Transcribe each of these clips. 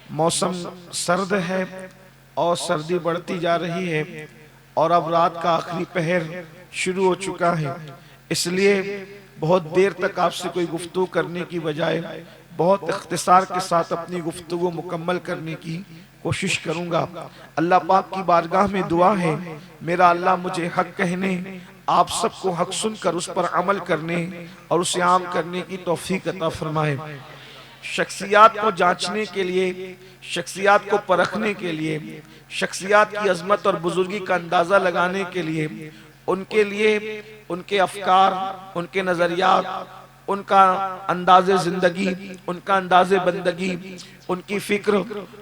موسم سرد ہے اور سردی بڑھتی جا رہی ہے اور اب رات کا آخری پہر شروع ہو چکا ہے، اس لیے بہت دیر تک آپ سے کوئی گفتگو کرنے کی بجائے بہت اختصار کے ساتھ اپنی گفتگو مکمل کرنے کی کوشش کروں گا۔ اللہ پاک کی بارگاہ میں دعا ہے میرا اللہ مجھے حق کہنے، آپ سب کو حق سن کر اس پر عمل کرنے اور اسے عام کرنے کی توفیق عطا فرمائے۔ شخصیات کو جانچنے کے لیے، شخصیات کو پرکھنے کے لیے، شخصیات کی عظمت اور بزرگی کا اندازہ لگانے کے لیے ان کے افکار، ان کے نظریات، ان کا انداز زندگی، ان کا انداز بندگی، ان کی فکر،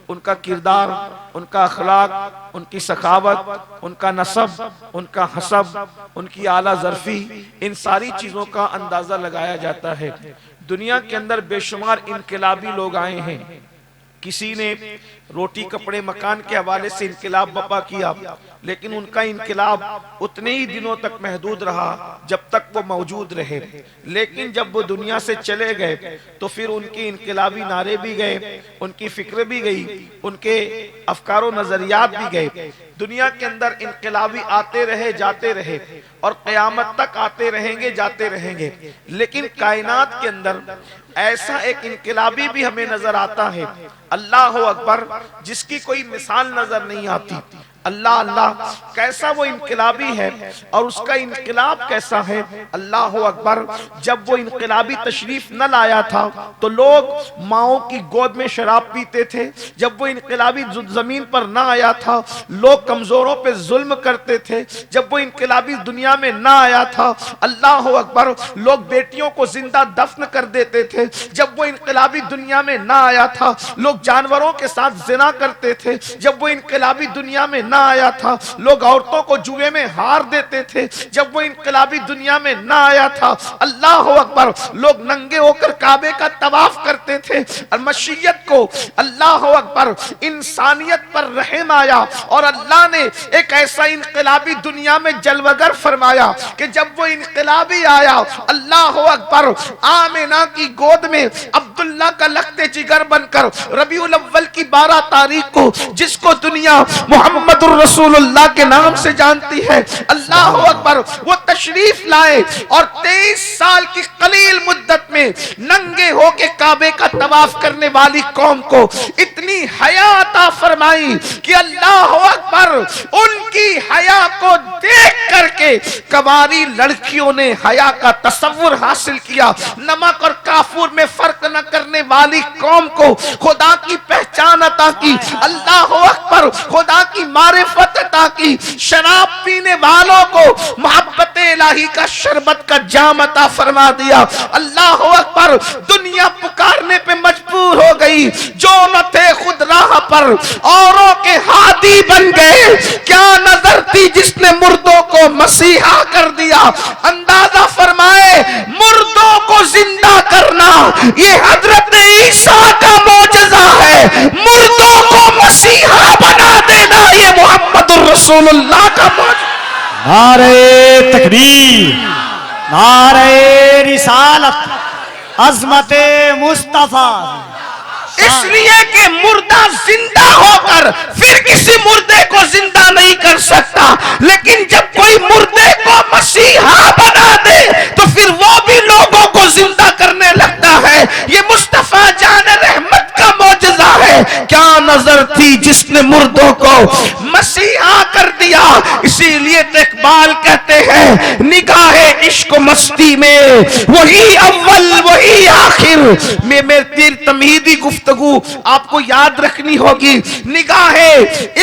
ان کا کردار، ان کا اخلاق، ان کی سخاوت، ان کا نسب، ان کا حسب، ان کی اعلیٰ ظرفی، ان ساری چیزوں کا اندازہ لگایا جاتا ہے۔ دنیا کے اندر بے شمار انقلابی لوگ آئے ہیں، کسی نے روٹی کپڑے مکان کے حوالے سے انقلاب برپا کیا، لیکن ان کا انقلاب اتنے ہی دنوں تک محدود رہا جب تک وہ موجود رہے، لیکن جب وہ دنیا سے چلے گئے تو پھر ان کی انقلابی نعرے بھی گئے، ان کی فکر بھی گئی، ان کے افکار و نظریات بھی گئے۔ دنیا کے اندر انقلابی آتے رہے جاتے رہے اور قیامت تک آتے رہیں گے جاتے رہیں گے، لیکن کائنات کے اندر ایسا ایک انقلابی بھی ہمیں نظر آتا ہے، اللہ اکبر، جس کی کوئی مثال نظر نہیں آتی۔ اللہ اللہ کیسا وہ انقلابی ہے اور اس کا انقلاب کیسا ہے، اللہ اکبر۔ جب وہ انقلابی تشریف نہ لایا تھا تو لوگ ماؤں کی گود میں شراب پیتے تھے، جب وہ انقلابی زمین پر نہ آیا تھا لوگ کمزوروں پہ ظلم کرتے تھے، جب وہ انقلابی دنیا میں نہ آیا تھا اللہ اکبر لوگ بیٹیوں کو زندہ دفن کر دیتے تھے، جب وہ انقلابی دنیا میں نہ آیا تھا لوگ جانوروں کے ساتھ زنا کرتے تھے، جب وہ انقلابی دنیا میں نہ آیا تھا لوگ عورتوں کو جوئے میں ہار دیتے تھے، جب وہ انقلابی دنیا میں نہ آیا تھا اللہ اکبر لوگ ننگے ہو کر کعبے کا طواف کرتے تھے۔ اور مشیت کو اللہ اکبر انسانیت پر رحم آیا اور اللہ نے ایک ایسا انقلابی دنیا میں جلوگر فرمایا کہ جب وہ انقلابی آیا اللہ اکبر آمنہ کی گود میں عبداللہ کا لخت جگر بن کر ربیع الاول کی 12 تاریخ کو، جس کو دنیا محمد الرسول اللہ کے نام سے جانتی ہے، اللہ اکبر وہ تشریف لائے اور 23 سال کی قلیل مدت میں ننگے ہو کے کعبے کا طواف کرنے والی قوم کو اتنی حیا عطا فرمائی کہ اللہ اکبر ان کی حیا کو دیکھ کر کے کنواری لڑکیوں نے حیا کا تصور حاصل کیا۔ نمک اور کافور میں فرق نہ کرنے والی قوم کو خدا کی پہچان عطا کی، اللہ اکبر خدا کی معرفت عطا کی۔ شراب پینے والوں کو محبت الہی کا شربت کا جام عطا فرما دیا، اللہ اکبر دنیا پکارنے پہ مجبور ہو گئی، جو نہ تھے خود راہ پر اوروں کے ہادی بن گئے۔ کیا نظر تھی جس نے مردوں کو مسیحا کر دیا، اندازہ فرمائے مردوں کو زندہ کرنا یہ حضرت عیسیٰ کا معجزہ ہے، مردوں کو مسیحا بنا دینا یہ محمد الرسول اللہ کا معجزہ۔ نعرہ تکبیر، نعرہ رسالت، عظمت مصطفیٰ۔ اس لیے کہ مردہ زندہ ہو کر پھر کسی مردے کو زندہ نہیں کر سکتا، لیکن جب کوئی مردے کو مسیحا بنا دے تو پھر وہ بھی لوگوں کو زندہ کرنے لگتا ہے۔ یہ مصطفیٰ جان رحمت کا معجزہ ہے۔ کیا نظر تھی جس نے مردوں کو مسیحا کر دیا۔ اسی لیے اقبال کہتے ہیں نگاہ عشق و مستی میں وہی اول وہی آخر۔ میں تیر تمہیدی گفتگو آپ کو یاد رکھنی ہوگی، نگاہ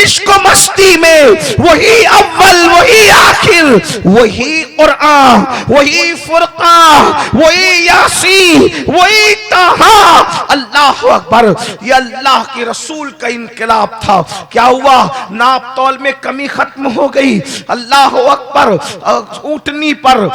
عشق و مستی میں وہی اول وہی آخر، وہی قرآن وہی فرقان وہی یاسین وہی طہا۔ اللہ اکبر یہ اللہ کے رسول کا انقلاب تھا۔ کیا ہوا؟ ناپ تول میں کمی ختم ہو گئی۔ اللہ اکبر اونٹنی پر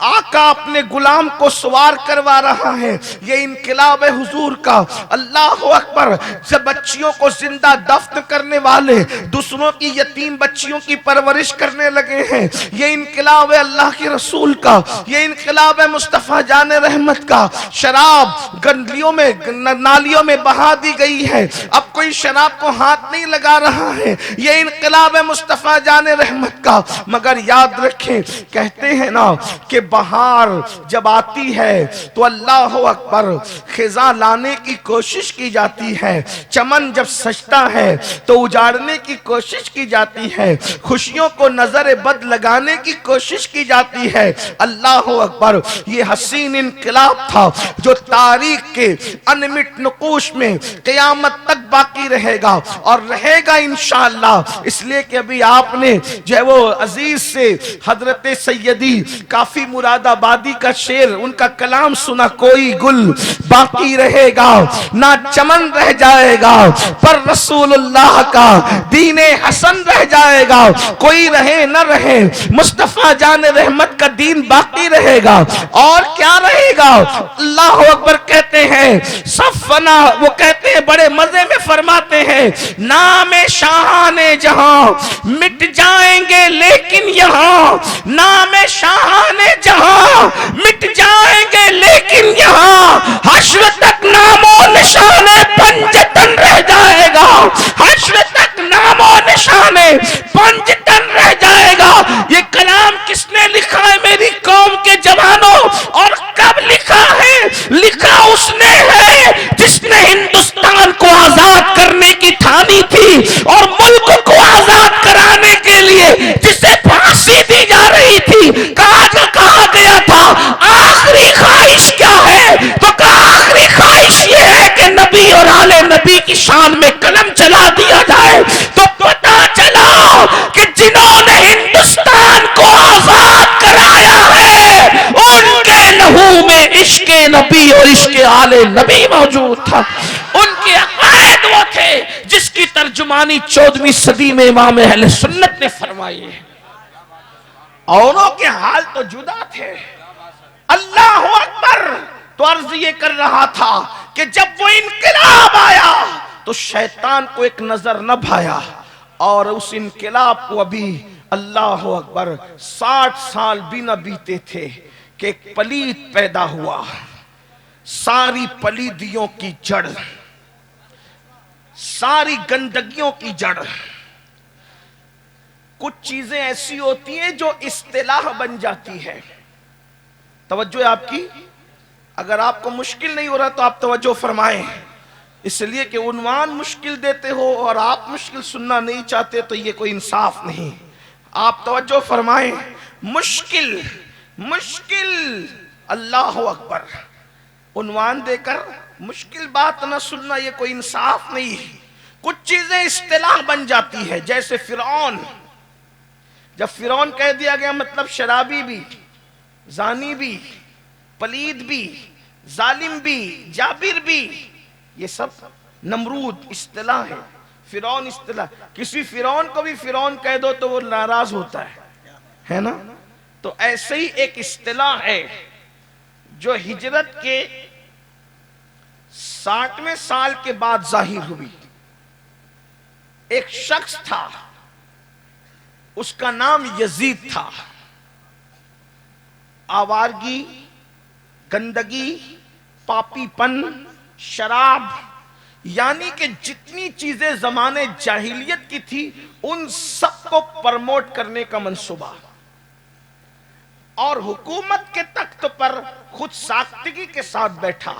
آقا اپنے غلام کو سوار کروا رہا ہے، یہ انقلاب ہے حضور کا۔ اللہ اکبر جب بچیوں کو زندہ دفن کرنے والے دوسروں کی یتیم بچیوں کی پرورش کرنے لگے ہیں، یہ انقلاب ہے اللہ کے رسول کا، یہ انقلاب ہے مصطفیٰ جان رحمت کا۔ شراب گندلیوں میں نالیوں میں بہا دی گئی ہے، اب اب کوئی شراب کو ہاتھ نہیں لگا رہا ہے، یہ انقلاب ہے مصطفیٰ جان رحمت کا۔ مگر یاد رکھیں، کہتے ہیں نا کہ بہار جب آتی ہے تو اللہ اکبر خزاں لانے کی کوشش کی جاتی ہے، چمن جب سجتا ہے تو اجاڑنے کی کوشش کی جاتی ہے، خوشیوں کو نظر بد لگانے کی کوشش کی جاتی ہے۔ اللہ اکبر، یہ حسین انقلاب تھا جو تاریخ کے انمٹ نقوش میں قیامت تک باقی رہے گا اور رہے گا انشاءاللہ۔ اس لیے کہ ابھی آپ نے جو ہے وہ عزیز سے حضرت سیدی کافی مراد آبادی کا شعر، ان کا کلام سنا، کوئی گل باقی رہے گا نہ چمن رہ جائے گا، پر رسول اللہ کا دین حسن رہ جائے گا۔ کوئی رہے نہ رہے، مصطفیٰ جان رحمت کا دین باقی رہے گا۔ اور کیا رہے گا؟ اللہ اکبر کہتے ہیں سب فنا، وہ کہتے ہیں بڑے مزے میں فرماتے ہیں، نام شاہان جہاں مٹ جائیں گے لیکن یہاں، نام شاہان جہاں مٹ جائیں گے لیکن یہاں حشر تک نام و نشان پنجتن رہ جائے گا، حشر تک نام و نشان پنجتن رہ جائے گا۔ یہ کلام کس نے لکھا ہے میری قوم کے جوانوں، اور کب لکھا ہے؟ لکھا اس نے ہے جس نے ہندوستان کو آزاد کرنے کی ٹھانی تھی اور ملک کو آزاد کرانے کے لیے جسے پھانسی دی جا رہی تھی۔ کہا گیا تھا آخری خواہش کیا ہے؟ تو کہا آخری خواہش یہ ہے کہ نبی اور آل نبی کی شان میں قلم چلا دیا جائے۔ تو پتا چلا کہ جنہوں نے ہندوستان کو آزاد کرایا ہے ان کے لہو میں عشق نبی اور عشق آل نبی موجود تھا۔ ان کے عقائد وہ تھے جس کی ترجمانی 14ویں صدی میں امام اہل سنت نے فرمائی ہے۔ اوروں کے حال تو جدا تھے۔ اللہ اکبر، تو عرض یہ کر رہا تھا کہ جب وہ انقلاب آیا تو شیطان کو ایک نظر نہ بھایا، اور اس انقلاب کو ابھی اللہ اکبر 60 سال بھی نہ بیتے تھے کہ ایک پلید پیدا ہوا۔ ساری پلیدیوں کی جڑ، ساری گندگیوں کی جڑ، کچھ چیزیں ایسی ہوتی ہیں جو اصطلاح بن جاتی ہے۔ توجہ ہے آپ کی؟ اگر آپ کو مشکل نہیں ہو رہا تو آپ توجہ فرمائیں، اس لیے کہ عنوان مشکل دیتے ہو اور آپ مشکل سننا نہیں چاہتے تو یہ کوئی انصاف نہیں۔ آپ توجہ فرمائیں، مشکل مشکل، اللہ اکبر، عنوان دے کر مشکل بات نہ سننا یہ کوئی انصاف نہیں۔ کچھ چیزیں اصطلاح بن جاتی ہے، جیسے فرعون، جب فرعون کہہ دیا گیا مطلب شرابی بھی، زانی بھی، پلید بھی، ظالم بھی، جابر بھی، یہ سب نمرود اصطلاح ہے۔ فرعون اصطلاح، کسی فرعون کو بھی فرعون کہہ دو تو وہ ناراض ہوتا ہے نا؟ تو ایسے ہی ایک اصطلاح ہے جو ہجرت کے 60ویں سال کے بعد ظاہر ہوئی۔ ایک شخص تھا، اس کا نام یزید تھا۔ آوارگی، گندگی، پاپی پن، شراب، یعنی کہ جتنی چیزیں زمانے جاہلیت کی تھی ان سب کو پرموٹ کرنے کا منصوبہ، اور حکومت کے تخت پر خود ساختگی کے ساتھ بیٹھا۔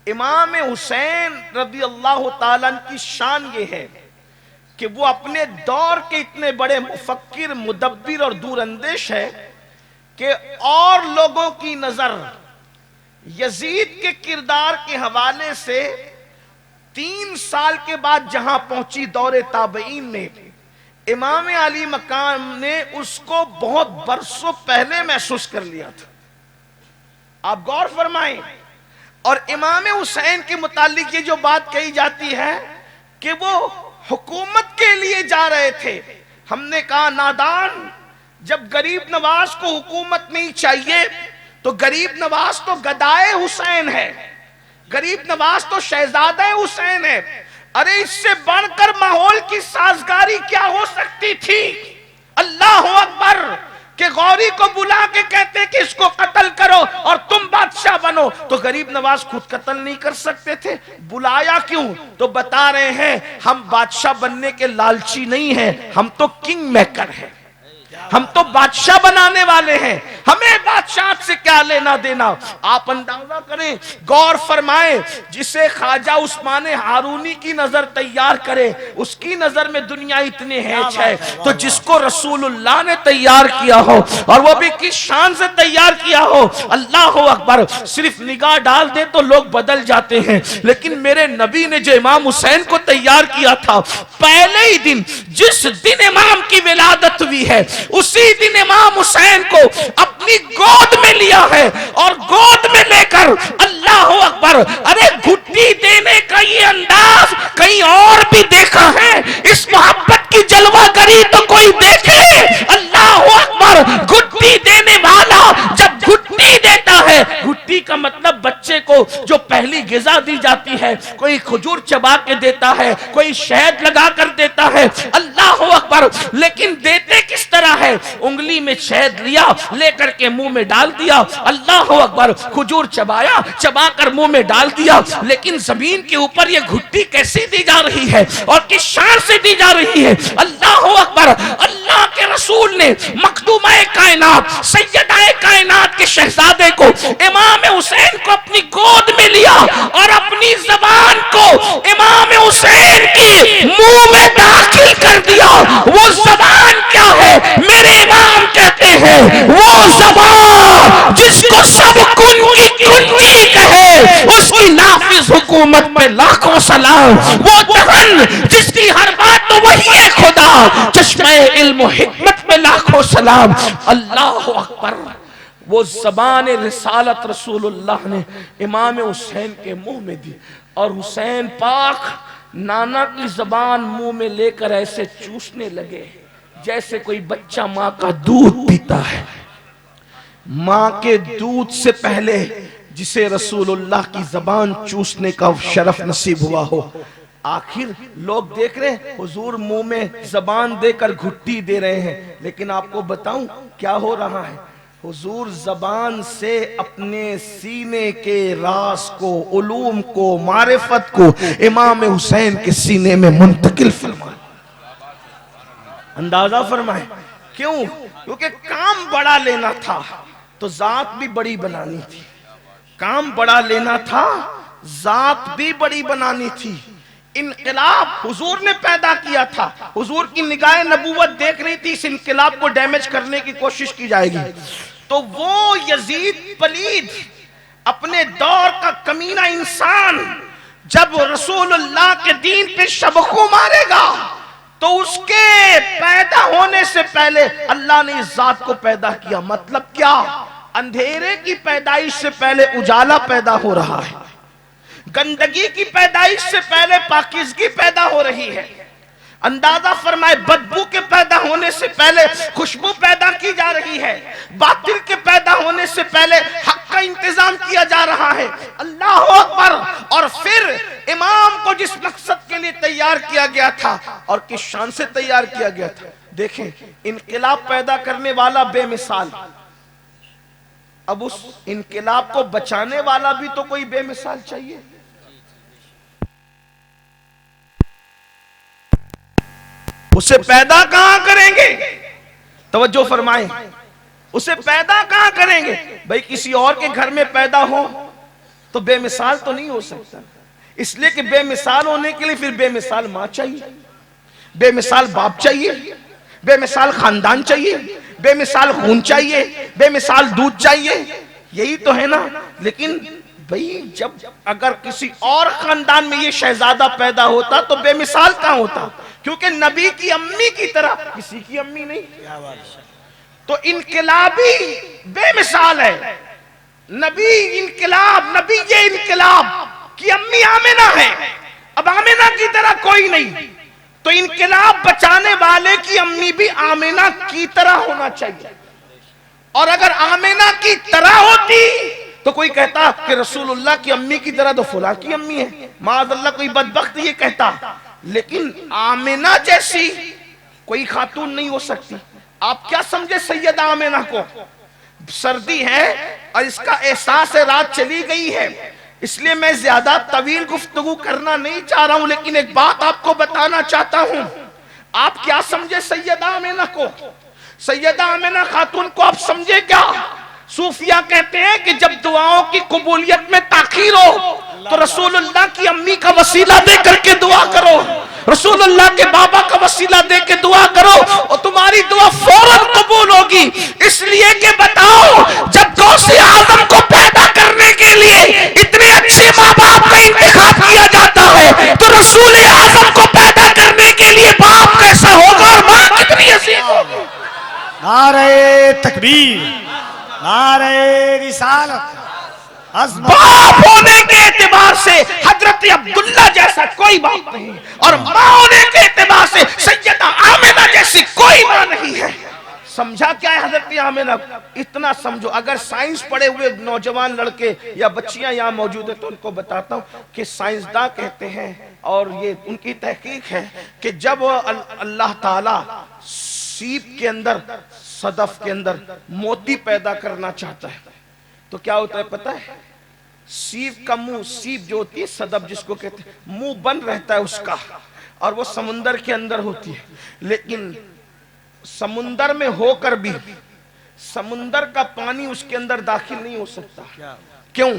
امام حسین رضی اللہ تعالیٰ کی شان یہ ہے کہ وہ اپنے دور کے اتنے بڑے مفکر، مدبر اور دور اندیش ہے کہ اور لوگوں کی نظر یزید کے کردار کے حوالے سے 3 سال کے بعد جہاں پہنچی دور تابعین میں، امام علی مقام نے اس کو بہت برسوں پہلے محسوس کر لیا تھا۔ آپ غور فرمائیں، اور امام حسین کے متعلق یہ جو بات کہی جاتی ہے کہ وہ حکومت کے لیے جا رہے تھے۔ ہم نے کہا نادان، جب غریب نواز کو حکومت نہیں چاہیے تو غریب نواز تو گدائے حسین ہے، غریب نواز تو شہزادہ حسین ہے۔ ارے اس سے بڑھ کر ماحول کی سازگاری کیا ہو سکتی تھی؟ اللہ اکبر، کہ غوری کو بلا کے کہتے کہ اس کو قتل کرو اور تم بادشاہ بنو۔ بنو تو غریب نواز خود قتل نہیں کر سکتے تھے؟ بلایا کیوں؟ تو بتا رہے ہیں ہم بادشاہ بننے کے لالچی نہیں ہیں، ہم تو کنگ میکر ہیں، ہم تو بادشاہ بنانے والے ہیں، ہمیں بادشاہت سے کیا لینا دینا۔ آپ اندازہ کریں، غور فرمائیں، جسے خواجہ عثمان ہارونی کی نظر تیار کرے اس کی نظر میں دنیا اتنے ہیچ ہے، تو جس کو رسول اللہ نے تیار کیا ہو اور وہ بھی کس شان سے تیار کیا ہو، اللہ اکبر، صرف نگاہ ڈال دے تو لوگ بدل جاتے ہیں، لیکن میرے نبی نے جو امام حسین کو تیار کیا تھا، پہلے ہی دن جس دن امام کی ولادت ہوئی ہے اسی دن امام حسین کو اپنی گود میں لیا ہے، اور گود میں لے کر اللہ اکبر، ارے گھٹی دینے کا یہ انداز کہیں اور بھی دیکھا ہے؟ اس محبت کی جلوہ گری تو کوئی دیکھے؟ اللہ اکبر، گھٹی دینے والا جب گھٹی دیتا ہے، گھٹی کا مطلب بچے کو جو پہلی غذا دی جاتی ہے، کوئی کھجور چبا کے دیتا ہے، کوئی شہد لگا کر دیتا ہے، اللہ اکبر، لیکن دیتے کس طرح ہے؟ انگلی میں شہد لیا، لے کر کے منہ میں ڈال دیا، اللہ اکبر، کھجور چبایا، چبا کر منہ میں ڈال دیا، لیکن زمین کے اوپر یہ گھٹی کیسی دی جا رہی ہے اور کس شان سے دی جا رہی ہے؟ اللہ اکبر، اللہ کے رسول نے مخدومہ کائنات، سیدہ کائنات کے شہزادے کو، امام حسین کو اپنی گود میں لیا اور اپنی زبان کو امام حسین کی منہ میں داخل کر دیا۔ وہ زبان کیا ہے؟ میرے امام کہتے ہیں وہ زبان جس کو سب کن کی کنجی کہے، اس کی نافذ حکومت میں لاکھوں سلام۔ وہ دہن جس کی ہر بات تو وہی ہے خدا، چشمہ علم و حکمت میں لاکھوں سلام۔ اللہ اکبر، وہ زبان رسالت رسول اللہ نے امام حسین کے منہ میں دی، اور حسین پاک نانا کی زبان منہ میں لے کر ایسے چوسنے لگے جیسے کوئی بچہ ماں کا دودھ پیتا ہے۔ ماں کے دودھ سے پہلے جسے رسول اللہ کی زبان چوسنے کا شرف نصیب ہوا ہو، آخر لوگ دیکھ رہے ہیں حضور منہ میں زبان دے کر گھٹی دے رہے ہیں، لیکن آپ کو بتاؤں کیا ہو رہا ہے؟ حضور زبان سے اپنے سینے کے راز کو، علوم کو، معرفت کو امام حسین کے سینے میں منتقل فرمائے۔ اندازہ فرمائے کیوں؟ کیونکہ کام بڑا لینا تھا تو ذات بھی بڑی بنانی تھی، کام بڑا لینا تھا ذات بھی بڑی بنانی تھی۔ انقلاب حضور نے پیدا کیا تھا، حضور کی نگاہ نبوت دیکھ رہی تھی اس انقلاب کو ڈیمیج کرنے کی کوشش کی جائے گی، تو وہ یزید پلید اپنے دور کا کمینہ انسان جب رسول اللہ کے دین پہ شبخو مارے گا تو اس کے پیدا ہونے سے پہلے اللہ نے اس ذات کو پیدا کیا۔ مطلب کیا؟ اندھیرے کی پیدائش سے پہلے اجالا پیدا ہو رہا ہے، گندگی کی پیدائش سے پہلے پاکیزگی پیدا ہو رہی ہے، اندازہ فرمائے بدبو کے پیدا ہونے سے پہلے خوشبو پیدا کی جا رہی ہے، باطل کے پیدا ہونے سے پہلے حق کا انتظام کیا جا رہا ہے۔ اللہ اکبر، اور پھر امام کو جس مقصد کے لیے تیار کیا گیا تھا اور کس شان سے تیار کیا گیا تھا، دیکھیں انقلاب پیدا کرنے والا بے مثال، اب اس انقلاب کو بچانے والا بھی تو کوئی بے مثال چاہیے۔ اسے پیدا کہاں کریں گے؟ توجہ فرمائیں، اسے پیدا کہاں کریں گے؟ بھئی کسی اور کے گھر میں پیدا ہو تو بے مثال تو نہیں ہو سکتا، اس لیے کہ بے مثال ہونے کے لیے پھر بے مثال ماں چاہیے، بے مثال باپ چاہیے، بے مثال خاندان چاہیے، بے مثال خون چاہیے، بے مثال دودھ چاہیے، یہی تو ہے نا۔ لیکن بھئی جب اگر کسی اور خاندان میں یہ شہزادہ پیدا ہوتا تو بے مثال کہاں ہوتا؟ کیونکہ نبی کی امی کی طرح کسی کی امی نہیں، تو انقلابی بے مثال ہے، نبی انقلاب، نبی یہ انقلاب کی امی آمنہ ہے، اب آمنہ کی طرح کوئی نہیں، تو انقلاب بچانے والے کی امی بھی آمنہ کی طرح ہونا چاہیے، اور اگر آمنہ کی طرح ہوتی تو کوئی کہتا کہ رسول اللہ کی امی کی طرح تو فلاں کی امی ہے، معاذ اللہ کوئی بدبخت یہ کہتا، لیکن آمنہ جیسی کوئی خاتون نہیں ہو سکتی۔ آپ کیا سمجھے سیدہ آمنہ کو؟ سردی ہے اور اس کا احساس ہے رات چلی گئی ہے، اس لیے میں زیادہ طویل گفتگو کرنا نہیں چاہ رہا ہوں، لیکن ایک بات آپ کو بتانا چاہتا ہوں۔ آپ کیا سمجھے سیدہ آمنہ کو؟ سیدہ آمنہ خاتون کو آپ سمجھے کیا؟ صوفیہ کہتے ہیں کہ جب دعاؤں کی قبولیت میں تاخیر ہو تو رسول اللہ کی امی کا وسیلہ دے کر کے دعا کرو، رسول اللہ کے بابا کا وسیلہ دے کے دعا کرو اور تمہاری دعا فوراً قبول ہوگی۔ اس لیے کہ بتاؤ، جب غوث اعظم کو پیدا کرنے کے لیے اتنے اچھے ماں باپ کا انتخاب کیا جاتا ہے تو رسول اعظم کو پیدا کرنے کے لیے باپ کیسا ہوگا اور ماں کتنی عظیم ہوگی؟ نعرہ تکبیر، نعرہ رسالت، عظمت باپ ہونے کے اعتبار سے حضرت عبداللہ جیسا کوئی باپ نہیں، اور ماں ہونے کے اعتبار سے سیدہ آمنہ جیسی کوئی ماں نہیں ہے۔ سمجھا کیا ہے حضرت آمنہ؟ اتنا سمجھو، اگر سائنس پڑھے ہوئے نوجوان لڑکے یا بچیاں یہاں موجود ہیں تو ان کو بتاتا ہوں کہ سائنسداں کہتے ہیں، اور یہ ان کی تحقیق ہے، کہ جب اللہ تعالیٰ سیپ کے اندر، صدف کے اندر موتی پیدا کرنا چاہتا ہے تو کیا ہوتا ہے پتہ ہے؟ سیپ کا منہ، سیپ جو ہوتی ہے صدف جس کو کہتے ہیں، منہ بند رہتا ہے اس کا، اور وہ سمندر کے اندر ہوتی ہے، لیکن سمندر میں ہو کر بھی سمندر کا پانی اس کے اندر داخل نہیں ہو سکتا۔ کیوں؟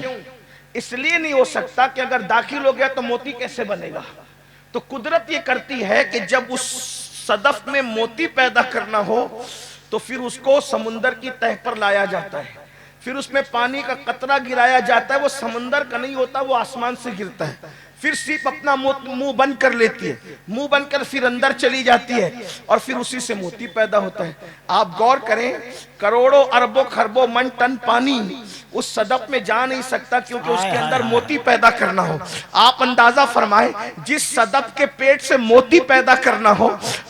اس لیے نہیں ہو سکتا کہ اگر داخل ہو گیا تو موتی کیسے بنے گا؟ تو قدرت یہ کرتی ہے کہ جب اس صدف میں موتی پیدا کرنا ہو تو پھر اس کو سمندر کی تہہ پر لایا جاتا ہے، پھر اس میں پانی کا قطرہ گرایا جاتا ہے، وہ سمندر کا نہیں ہوتا، وہ آسمان سے گرتا ہے، پھر سیپ اپنا منہ بند کر لیتی ہے، منہ بند کر پھر اندر چلی جاتی ہے اور پھر اسی سے موتی پیدا ہوتا ہے۔ آپ غور کریں، کروڑوں اربوں خربوں من ٹن پانی اس صدف میں جا نہیں سکتا کیونکہ اس کے اندر موتی پیدا کرنا ہو۔ آپ اندازہ فرمائیں، جس صدف کے پیٹ سے موتی پیدا کرنا ہو،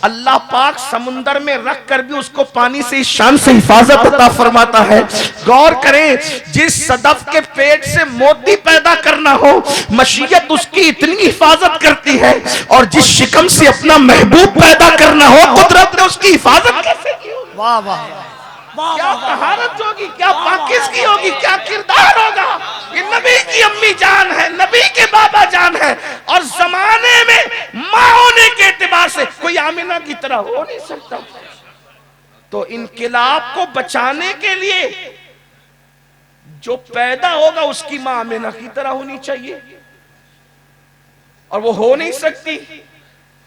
اللہ پاک سمندر میں رکھ کر بھی اس کو پانی سے اس شان سے حفاظت عطا فرماتا ہے۔ غور کریں، جس صدف کے پیٹ سے موتی پیدا کرنا ہو، مشیت اس کی اتنی حفاظت کرتی ہے، اور جس شکم سے اپنا محبوب پیدا کرنا ہو، قدرت نے اس کی حفاظت کیسے کی ہوگی؟ واہ واہ، کیا طہارت ہوگی، کیا پاکیزگی ہوگی، کیا کردار ہوگا کہ نبی کی امی جان ہے، نبی کے بابا جان ہے، اور زمانے میں ماں ہونے کے اعتبار سے کوئی آمنہ کی طرح ہو نہیں سکتا۔ تو انقلاب کو بچانے کے لیے جو پیدا ہوگا اس کی ماں آمنہ کی طرح ہونی چاہیے، اور وہ ہو نہیں سکتی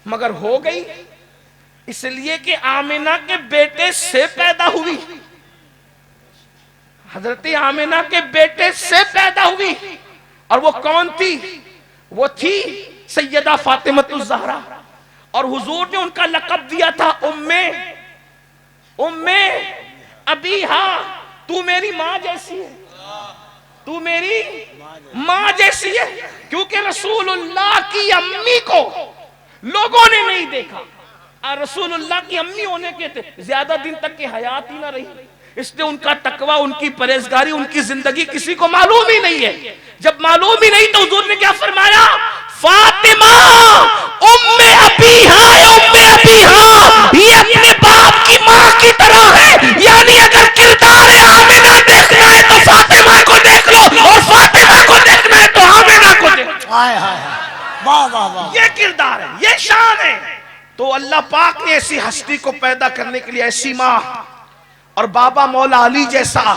مگر ہو گئی، اس لیے کہ آمنہ کے بیٹے سے پیدا ہوئی، حضرت آمنہ کے بیٹے سے پیدا ہوئی، اور وہ کون تھی؟ وہ تھی سیدہ فاطمہ الزہرا، اور حضور نے ان کا لقب دیا تھا ام ابیہا، تو میری ماں جیسی ہے، تو میری ماں جیسی ہے، کیونکہ رسول اللہ کی امی کو لوگوں نے نہیں دیکھا، اور رسول اللہ کی امی ہونے کے تھے زیادہ دن تک کی حیات ہی نہ رہی، اس لیے ان کا تقوی، ان کی پرہیزگاری، ان کی زندگی کسی کو معلوم ہی نہیں ہے۔ جب معلوم ہی نہیں تو حضور نے کیا فرمایا؟ فاطمہ ام ابیہا، یہ اپنے باپ کی ماں کی طرح ہے، یعنی اگر کردار آمنہ دیکھنا ہے تو فاطمہ کو دیکھ لو، اور فاطمہ کو دیکھنا ہے تو آمنہ کو دیکھ لو۔ واہ واہ واہ، یہ کردار ہے، یہ شان ہے۔ تو اللہ پاک نے ایسی ہستی کو پیدا کرنے کے لیے ایسی ماں، اور بابا مولا علی جیسا،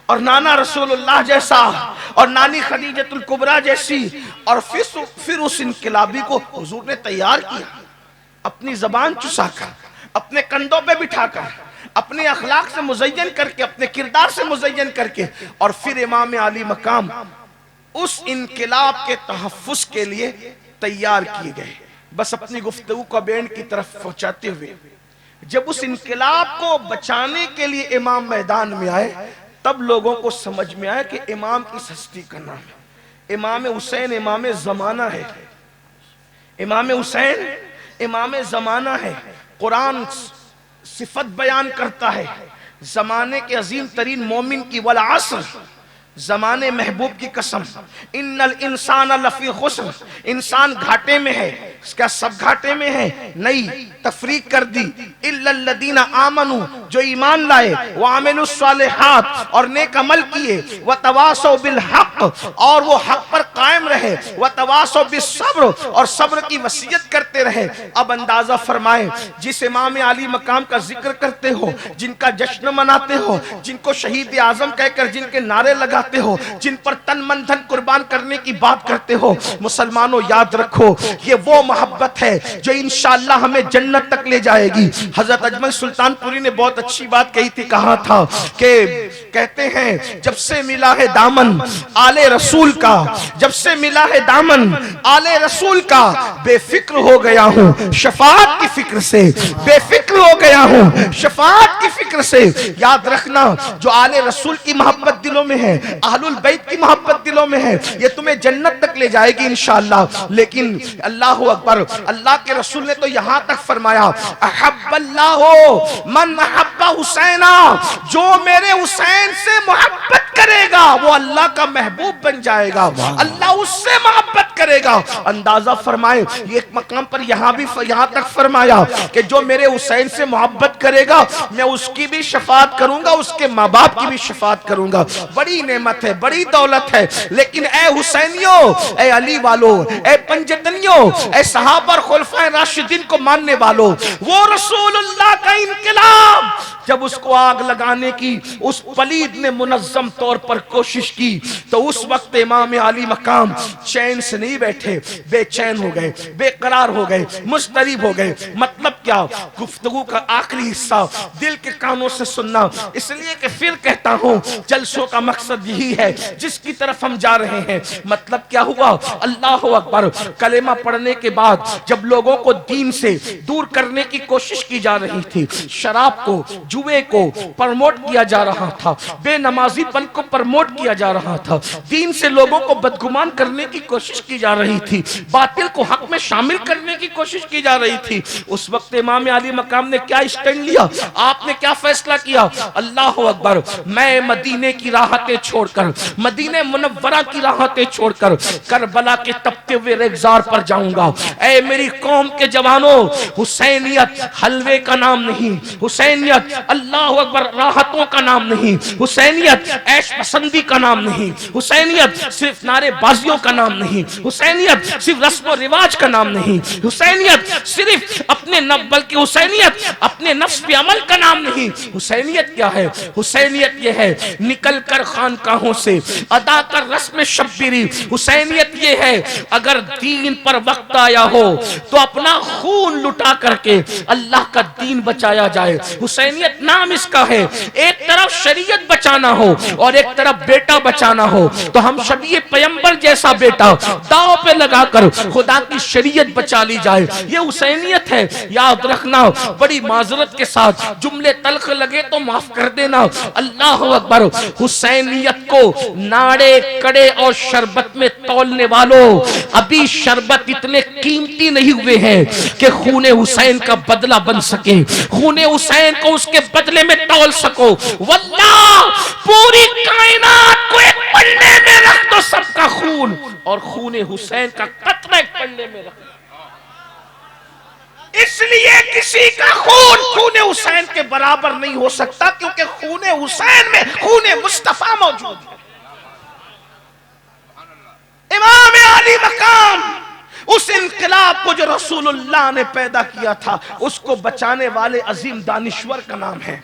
اور نانا رسول اللہ جیسا، اور نانی خدیجۃ الکبریٰ جیسی، اور پھر اس انقلابی کو حضور نے تیار کیا، اپنی زبان چسا کر، اپنے کندھوں پہ بٹھا کر، اپنے اخلاق سے مزین کر کے، اپنے کردار سے مزین کر کے، اور پھر امام علی مقام اس انقلاب کے تحفظ کے لیے تیار کیے گئے۔ بس اپنی گفتگو کو بینڈ کی طرف پہنچاتے ہوئے، جب اس انقلاب کو بچانے کے لیے امام میدان میں آئے تب لوگوں کو سمجھ میں آیا کہ امام کس ہستی کا نام ہے۔ امام حسین امام زمانہ ہے، امام حسین امام زمانہ ہے۔ قرآن صفت بیان کرتا ہے زمانے کے عظیم ترین مومن کی، والعصر، زمانے محبوب کی قسم، ان الانسان لفی خسر، انسان گھاٹے میں ہے۔ کیا سب گھاٹے میں ہے؟ نہیں، تفریق کر دی، الا الذین آمنوا، جو ایمان لائے، وعملوا الصالحات، اور نیک عمل کیے، وتواصوا بالحق، اور وہ حق پر قائم رہے، وتواصوا بالصبر، اور صبر کی وصیت کرتے رہے۔ اب اندازہ فرمائے، جس امام علی مقام کا ذکر کرتے ہو، جن کا جشن مناتے ہو، جن کو شہید اعظم کہہ کر جن کے نعرے لگاتے ہو، جن پر تن من دھن قربان کرنے کی بات کرتے ہو، مسلمانوں یاد رکھو یہ وہ محبت ہے جو انشاءاللہ ہمیں جنت تک لے جائے گی۔ حضرت اجمل سلطان پوری نے بہت اچھی بات کہی تھی، کہا تھا کہ کہتے ہیں جب سے ملا ہے دامن آل رسول کا، جب سے ملا ہے دامن آل رسول کا، بے فکر ہو گیا ہوں شفاعت کی فکر سے، بے فکر ہو گیا ہوں شفاعت کی فکر سے۔ یاد رکھنا جو آل رسول کی محبت دلوں میں ہے، اہل البیت کی محبت دلوں میں ہے، یہ تمہیں جنت تک لے جائے گی انشاءاللہ۔ لیکن اللہ اکبر، اللہ کے رسول نے تو یہاں تک فرمایا، احب اللہ من احب حسینا، جو میرے حسین سے محبت کرے گا وہ اللہ کا محبوب بن جائے گا، اللہ اس سے محبت کرے گا۔ اندازہ فرمائے ایک مقام پر یہاں تک فرمایا کہ جو میرے حسین سے محبت کرے گا میں اس کی بھی شفاعت کروں گا، اس کے ماں باپ کی بھی شفاعت کروں گا۔ بڑی نعمت ہے، بڑی دولت ہے، لیکن اے حسینیوں، اے علی والو، اے پنجتنیوں، اے صحابہ اور خلفائے راشدین کو ماننے والو، وہ رسول اللہ کا انقلاب جب اس کو آگ لگانے کی اس پلید نے منظم طور پر کوشش کی تو اس وقت امام علی مقام چین سے نہیں بیٹھے، بے چین ہو گئے، بے قرار ہو گئے، مضطرب ہو گئے۔ مطلب کیا؟ گفتگو کا آخری حصہ دل کے کانوں سے سننا، اس لیے کہ پھر کہتا ہوں جلسوں کا مقصد یہی ہے جس کی طرف ہم جا رہے ہیں۔ مطلب کیا ہوا؟ اللہ اکبر، کلمہ پڑھنے کے بعد جب لوگوں کو دین سے دور کرنے کی کوشش کی جا رہی تھی، شراب کو، جوے کو پرموٹ کیا جا رہا تھا، بے نمازی پن کو پرموٹ کیا جا رہا تھا، دین سے لوگوں کو بدگمان کرنے کی کوشش کی جا رہی تھی، باطل کو حق میں شامل کرنے کی کوشش کی جا رہی تھی، اس وقت امام علی مقام نے کیا اسٹینڈ لیا؟ آپ نے کیا فیصلہ کیا؟ اللہ اکبر، میں مدینے کی راحتیں چھوڑ کر، مدینہ منورہ کی راحتیں چھوڑ کر کربلا کے تپتے ہوئے ریگزار پر جاؤں گا۔ اے میری قوم کے جوانوں، حسینیت حلوے کا نام نہیں، حسینیت اللہ اکبر راحتوں کا نام نہیں، حسینیت عیش پسندی کا نام نہیں، حسینیت صرف نعرے بازیوں کا نام نہیں، حسینیت صرف رسم و رواج کا نام نہیں، حسینیت صرف اپنے بلکہ حسینیت اپنے نفس پہ عمل کا نام نہیں۔ حسینیت کیا ہے؟ حسینیت یہ ہے نکل کر خانقاہوں سے ادا کر رسم شبیری۔ حسینیت یہ ہے اگر دین پر وقت آیا ہو تو اپنا خون لٹا کر کے اللہ کا دین بچایا جائے۔ حسینیت نام اس کا ہے، ایک طرف شریعت بچانا ہو اور ایک طرف بیٹا بچانا ہو تو ہم شبیہ پیمبر جیسا بیٹا داؤ پہ لگا کر خدا کی شریعت بچا لی جائے، یہ حسینیت ہے۔ یاد رکھنا، بڑی معذرت کے ساتھ جملے تلخ لگے تو معاف کر دینا۔ اللہ اکبر، حسینیت کو ناڑے کڑے اور شربت میں تولنے والوں، ابھی شربت اتنے قیمتی نہیں ہوئے ہیں کہ خون حسین کا بدلہ بن سکے، خون حسین کو اس کے بدلے میں تول سکو۔ واللہ پوری کائنات کو ایک پلے میں رکھ دو سب کا خون، اور خون حسین کا قطرہ ایک پلے میں رکھ دو۔ اس لیے کسی کا خون حسین کے برابر نہیں ہو سکتا، کیونکہ خون حسین میں خون مصطفیٰ موجود ہے۔ امام علی مقام اس انقلاب کو جو رسول اللہ نے پیدا کیا تھا اس کو بچانے والے عظیم دانشور کا نام ہے۔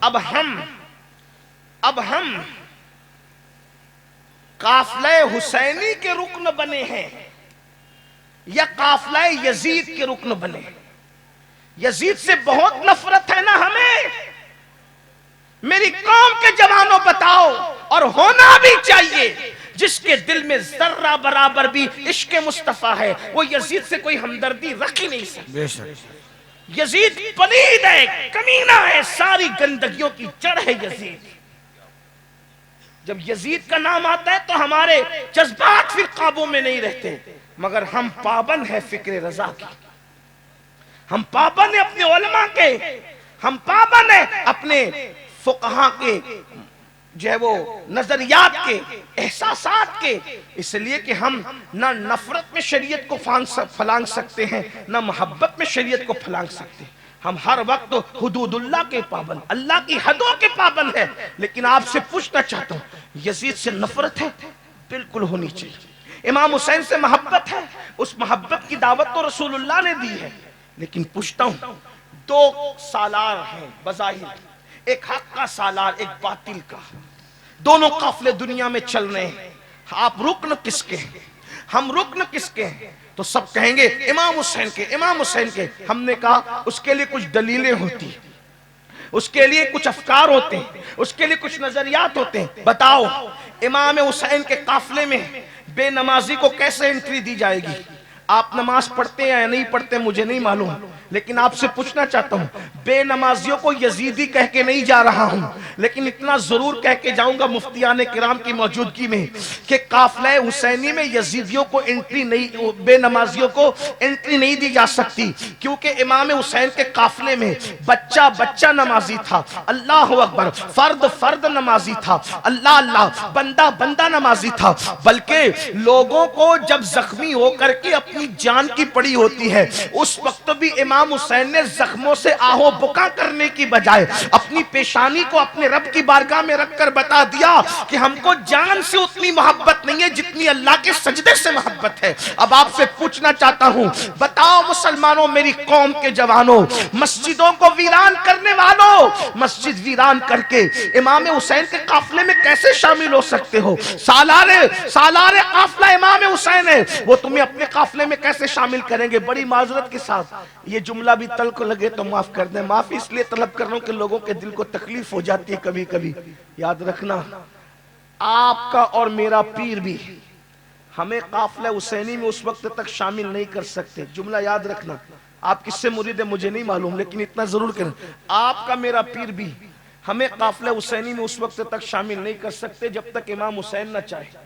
اب ہم قافلہ حسینی کے رکن بنے ہیں یا قافلہ یزید کے رکن بنے؟ یزید سے بہت نفرت ہے نا ہمیں، میری قوم کے جوانوں بتاؤ، اور ہونا بھی چاہیے، جس کے دل میں ذرہ برابر بھی عشق مصطفیٰ ہے وہ یزید سے کوئی ہمدردی رکھ ہی نہیں سکتا۔ یزید پلید ہے، کمینہ ہے، ساری گندگیوں کی جڑ ہے یزید۔ جب یزید کا نام آتا ہے تو ہمارے جذبات پھر قابو میں نہیں رہتے، مگر ہم پابند ہیں فکر رضا کی، ہم پابند ہیں اپنے علماء کے، ہم پابند ہیں اپنے فقہاء کے جو ہے وہ نظریات کے، احساسات کے، اس لیے کہ ہم نہ نفرت میں شریعت کو پھلانگ سکتے ہیں، نہ محبت میں شریعت کو پھلانگ سکتے ہیں۔ ہم ہر وقت حدود اللہ کے پابند، اللہ کی حدوں کے پابند ہیں۔ لیکن آپ سے پوچھنا چاہتا ہوں، یزید سے نفرت ہے؟ بالکل ہونی چاہیے۔ امام حسین سے محبت ہے؟ اس محبت کی دعوت تو رسول اللہ نے دی ہے۔ لیکن پوچھتا ہوں، دو سالار ہیں بظاہر، ایک حق کا سالار، ایک باطل کا، دونوں قافلے دنیا میں چل رہے ہیں، آپ رکن کس کے ہیں؟ ہم رکن کس کے ہیں؟ تو سب کہیں گے امام حسین کے، امام حسین کے۔ ہم نے کہا اس کے لیے کچھ دلیلیں ہوتی ہیں، اس کے لیے کچھ افکار ہوتے ہیں، اس کے لیے کچھ نظریات ہوتے ہیں۔ بتاؤ امام حسین کے قافلے میں بے نمازی کو کیسے انٹری دی جائے گی؟ آپ نماز پڑھتے ہیں یا نہیں پڑھتے مجھے نہیں معلوم، لیکن آپ سے پوچھنا چاہتا ہوں، بے نمازیوں کو یزیدی کہہ کے نہیں جا رہا ہوں، لیکن اتنا ضرور کہہ کے جاؤں گا مفتیان کرام کی موجودگی میں کہ قافلہ حسینی میں یزیدیوں کو انٹری نہیں، بے نمازیوں کو انٹری نہیں دی جا سکتی، کیونکہ امام حسین کے قافلے میں بچہ بچہ نمازی تھا، اللہ اکبر، فرد فرد نمازی تھا، اللہ اللہ، بندہ بندہ نمازی تھا، بلکہ لوگوں کو جب زخمی ہو کر کے اپنی جان کی پڑی ہوتی ہے، اس وقت بھی امام حسین نے زخموں سے آہو بکا کرنے کی بجائے اپنی پیشانی کو اپنے رب کی بارگاہ میں رکھ کر بتا دیا کہ ہم کو جان سے اتنی محبت نہیں ہے جتنی اللہ کے سجدے سے محبت ہے۔ اب آپ سے پوچھنا چاہتا ہوں، بتاؤ مسلمانوں، میری قوم کے جوانوں، مسجدوں کو ویران کرنے والوں، مسجد ویران کر کے امام حسین کے قافلے میں کیسے شامل ہو سکتے ہو؟ سالار قافلہ امام حسین ہے، وہ تمہیں اپنے قافلے میں کیسے شامل کریں گے؟ بڑی معذرت کے ساتھ یہ جملہ بھی تلخ لگے تو معاف کر دیں، معافی اس لیے طلب کر رہا ہوں کہ لوگوں کے دل کو تکلیف ہو جاتی ہے کبھی کبھی۔ یاد رکھنا، آپ کا اور میرا پیر بھی ہمیں قافلہ حسینی میں اس وقت تک شامل نہیں کر سکتے۔ جملہ یاد رکھنا، آپ کس سے مرید ہیں مجھے نہیں معلوم، لیکن اتنا ضرور کریں، آپ کا میرا پیر بھی ہمیں قافلہ حسینی میں اس وقت تک شامل نہیں کر سکتے جب تک امام حسین نہ چاہے،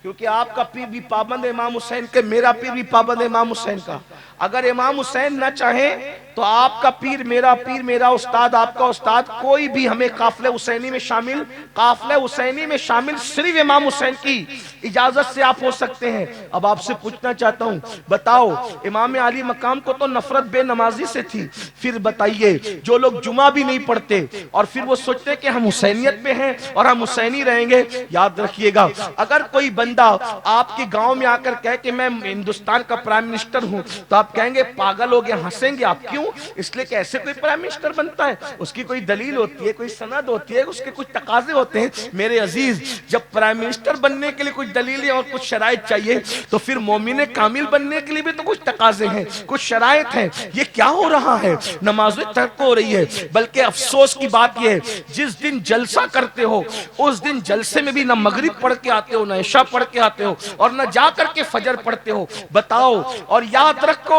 کیونکہ آپ کا پیر بھی پابند ہے امام حسین کے، میرا پیر بھی پابند ہے امام حسین کا۔ اگر امام حسین نہ چاہے تو آپ کا پیر، میرا استاد، آپ کا استاد، کوئی بھی ہمیں قافلہ حسینی میں شامل، قافلہ حسینی میں شامل صرف امام حسین کی اجازت سے آپ ہو سکتے ہیں۔ اب آپ سے پوچھنا چاہتا ہوں، بتاؤ امام علی مقام کو تو نفرت بے نمازی سے تھی، پھر بتائیے جو لوگ جمعہ بھی نہیں پڑھتے اور پھر وہ سوچتے کہ ہم حسینیت پہ ہیں اور ہم حسینی رہیں گے، یاد رکھیے گا، اگر کوئی بندہ آپ کے گاؤں میں آ کر کہے کہ میں ہندوستان کا پرائم منسٹر ہوں تو آپ کہیں گے پاگل ہو گیا، ہنسیں گے آپ، کیوں؟ اس لیے کہ ایسے کوئی پرائم منسٹر بنتا ہے، اس کی کوئی دلیل ہوتی ہے، کوئی سند ہوتی ہے، اس کے کچھ تقاضے ہوتے ہیں۔ میرے عزیز، جب پرائم منسٹر بننے کے لیے کچھ دلیلیں اور کچھ شرائط چاہیے تو پھر مومن کامل بننے کے لیے بھی تو کچھ تقاضے ہیں، کچھ شرائط ہیں۔ یہ کیا ہو رہا ہے؟ نمازیں ترک ہو رہی ہے، بلکہ افسوس کی بات یہ ہے جس دن جلسہ کرتے ہو اس دن جلسے میں بھی نہ مغرب پڑھ کے آتے ہو، نہ عشاء پڑھ کے آتے ہو، اور نہ جا کر کے فجر پڑھتے ہو۔ بتاؤ، اور یاد رکھو،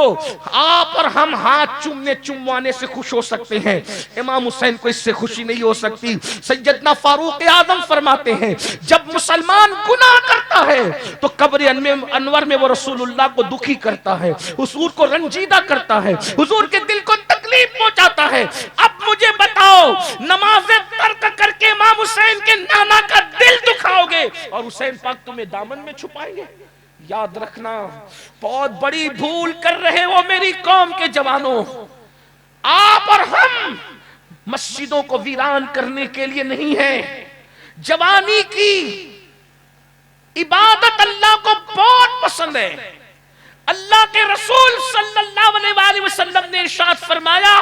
آپ اور ہم ہاتھ چومنے چموانے سے خوش ہو سکتے ہیں، امام حسین کو اس سے خوشی نہیں ہو سکتی۔ سیدنا فاروق اعظم فرماتے ہیں جب مسلمان گناہ کرتا ہے تو قبر انور میں وہ رسول اللہ کو دکھی کرتا ہے، حضور کو رنجیدہ کرتا ہے، حضور کے دل کو تکلیف پہنچاتا ہے۔ اب مجھے بتاؤ، نمازیں ترک کر کے امام حسین کے نانا کا دل دکھاؤ گے اور حسین پاک تمہیں دامن میں چھپائیں گے؟ یاد رکھنا، بہت بڑی بھول کر رہے ہو میری قوم کے جوانوں۔ آپ اور ہم مسجدوں کو ویران کرنے کے لیے نہیں ہیں، جوانی کی عبادت اللہ کو بہت پسند ہے۔ اللہ کے رسول صلی اللہ علیہ وسلم نے ارشاد فرمایا،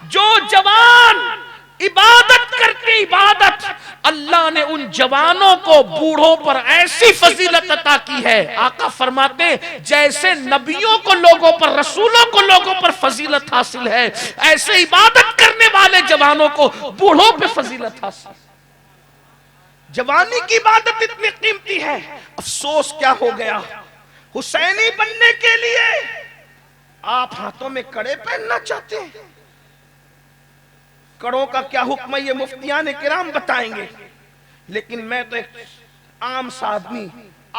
جو جوان عبادت کرتے عبادت، اللہ نے ان جوانوں کو بوڑھوں پر ایسی فضیلت عطا کی ہے، آقا فرماتے جیسے نبیوں کو لوگوں پر، رسولوں کو لوگوں پر فضیلت حاصل ہے، ایسے عبادت کرنے والے جوانوں کو بوڑھوں پہ فضیلت حاصل۔ جوانی کی عبادت اتنی قیمتی ہے، افسوس کیا ہو گیا، حسینی بننے کے لیے آپ ہاتھوں میں کڑے پہننا چاہتے ہیں۔ کڑوں کا کیا حکم ہے یہ مفتیان کرام بتائیں گے، لیکن میں تو ایک عام سا آدمی،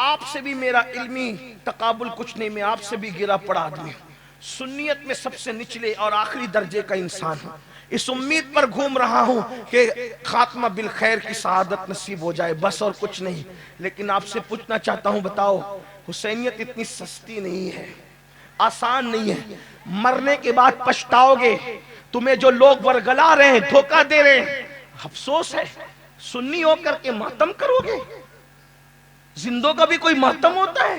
آپ سے بھی میرا علمی تقابل کچھ نہیں، میں آپ سے بھی گرا پڑا آدمی ہوں، سنیت میں سب سے نچلے اور آخری درجے کا انسان ہوں، اس امید پر گھوم رہا ہوں کہ خاتمہ بالخیر کی سعادت نصیب ہو جائے، بس اور کچھ نہیں۔ لیکن آپ سے پوچھنا چاہتا ہوں، بتاؤ حسینیت اتنی سستی نہیں ہے، آسان نہیں ہے۔ مرنے کے بعد پچھتاؤ گے، تمہیں جو لوگ ورگلا رہے ہیں، دھوکہ دے رہے ہیں، افسوس ہے۔ سنی ہو کر کے ماتم کرو گے؟ زندوں کا بھی کوئی ماتم ہوتا ہے؟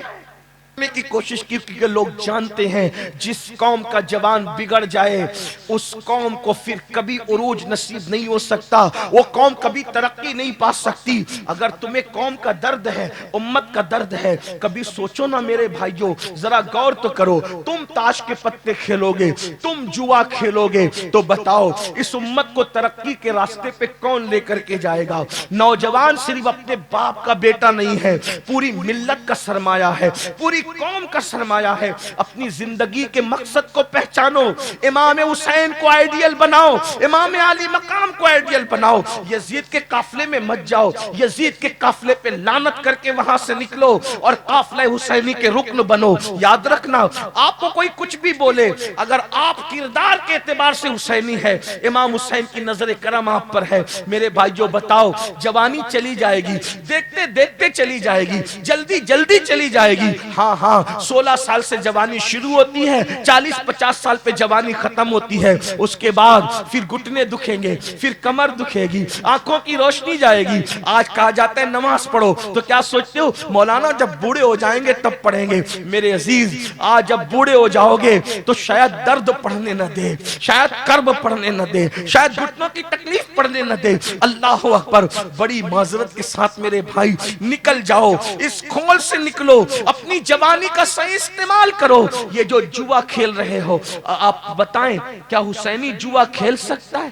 کی کوشش کی کہ لوگ جانتے ہیں جس قوم کا جوان بگڑ جائے اس قوم کو پھر کبھی عروج نصیب نہیں ہو سکتا، وہ قوم کبھی ترقی نہیں پا سکتی۔ اگر تمہیں قوم کا درد ہے، امت کا درد ہے، کبھی سوچو نا میرے بھائیوں، ذرا غور تو کرو۔ تم تاش کے پتے کھیلو گے، تم جوا کھیلو گے، تو بتاؤ اس امت کو ترقی کے راستے پہ کون لے کر کے جائے گا؟ نوجوان صرف اپنے باپ کا بیٹا نہیں ہے، پوری ملت کا سرمایہ ہے، پوری قوم کا سرمایہ ہے۔ اپنی زندگی کے مقصد کو پہچانو، امام حسین کو آئیڈیل بناؤ، امام علی مقام کو آئیڈیل بناؤ۔ یزید کے قافلے میں مت جاؤ، یزید کے قافلے پہ لعنت کر کے وہاں سے نکلو اور قافلہ حسینی کے رکن بنو۔ یاد رکھنا، آپ کو کوئی کچھ بھی بولے، اگر آپ کردار کے اعتبار سے حسینی ہے، امام حسین کی نظر کرم آپ پر ہے، میرے بھائیوں بتاؤ، جوانی چلی جائے گی، دیکھتے دیکھتے چلی جائے گی، جلدی جلدی چلی جائے گی۔ ہاں 16 سال سے جوانی شروع ہوتی ہے، 40-50 سال پہ جوانی ختم ہوتی ہے۔ اس کے بعد پھر گھٹنے دکھیں گے، پھر کمر دکھے گی، آنکھوں کی روشنی جائے گی۔ آج کہا جاتا ہے نماز پڑھو، تو کیا سوچتے ہو مولانا جب بوڑھے ہو جائیں گے تب پڑھیں گے؟ میرے عزیز، آج جب بوڑھے ہو جاؤ گے تو شاید درد پڑھنے نہ دے، شاید کرب پڑھنے نہ دے، شاید گھٹنوں کی تکلیف پڑھنے نہ دے۔ اللہ اکبر، بڑی معذرت کے ساتھ میرے بھائی نکل جاؤ، اس کھول سے نکلو، اپنی جوانی کا صحیح استعمال کرو۔ یہ جو جوا کھیل رہے ہو، آپ بتائیں کیا حسینی جوا کھیل سکتا ہے؟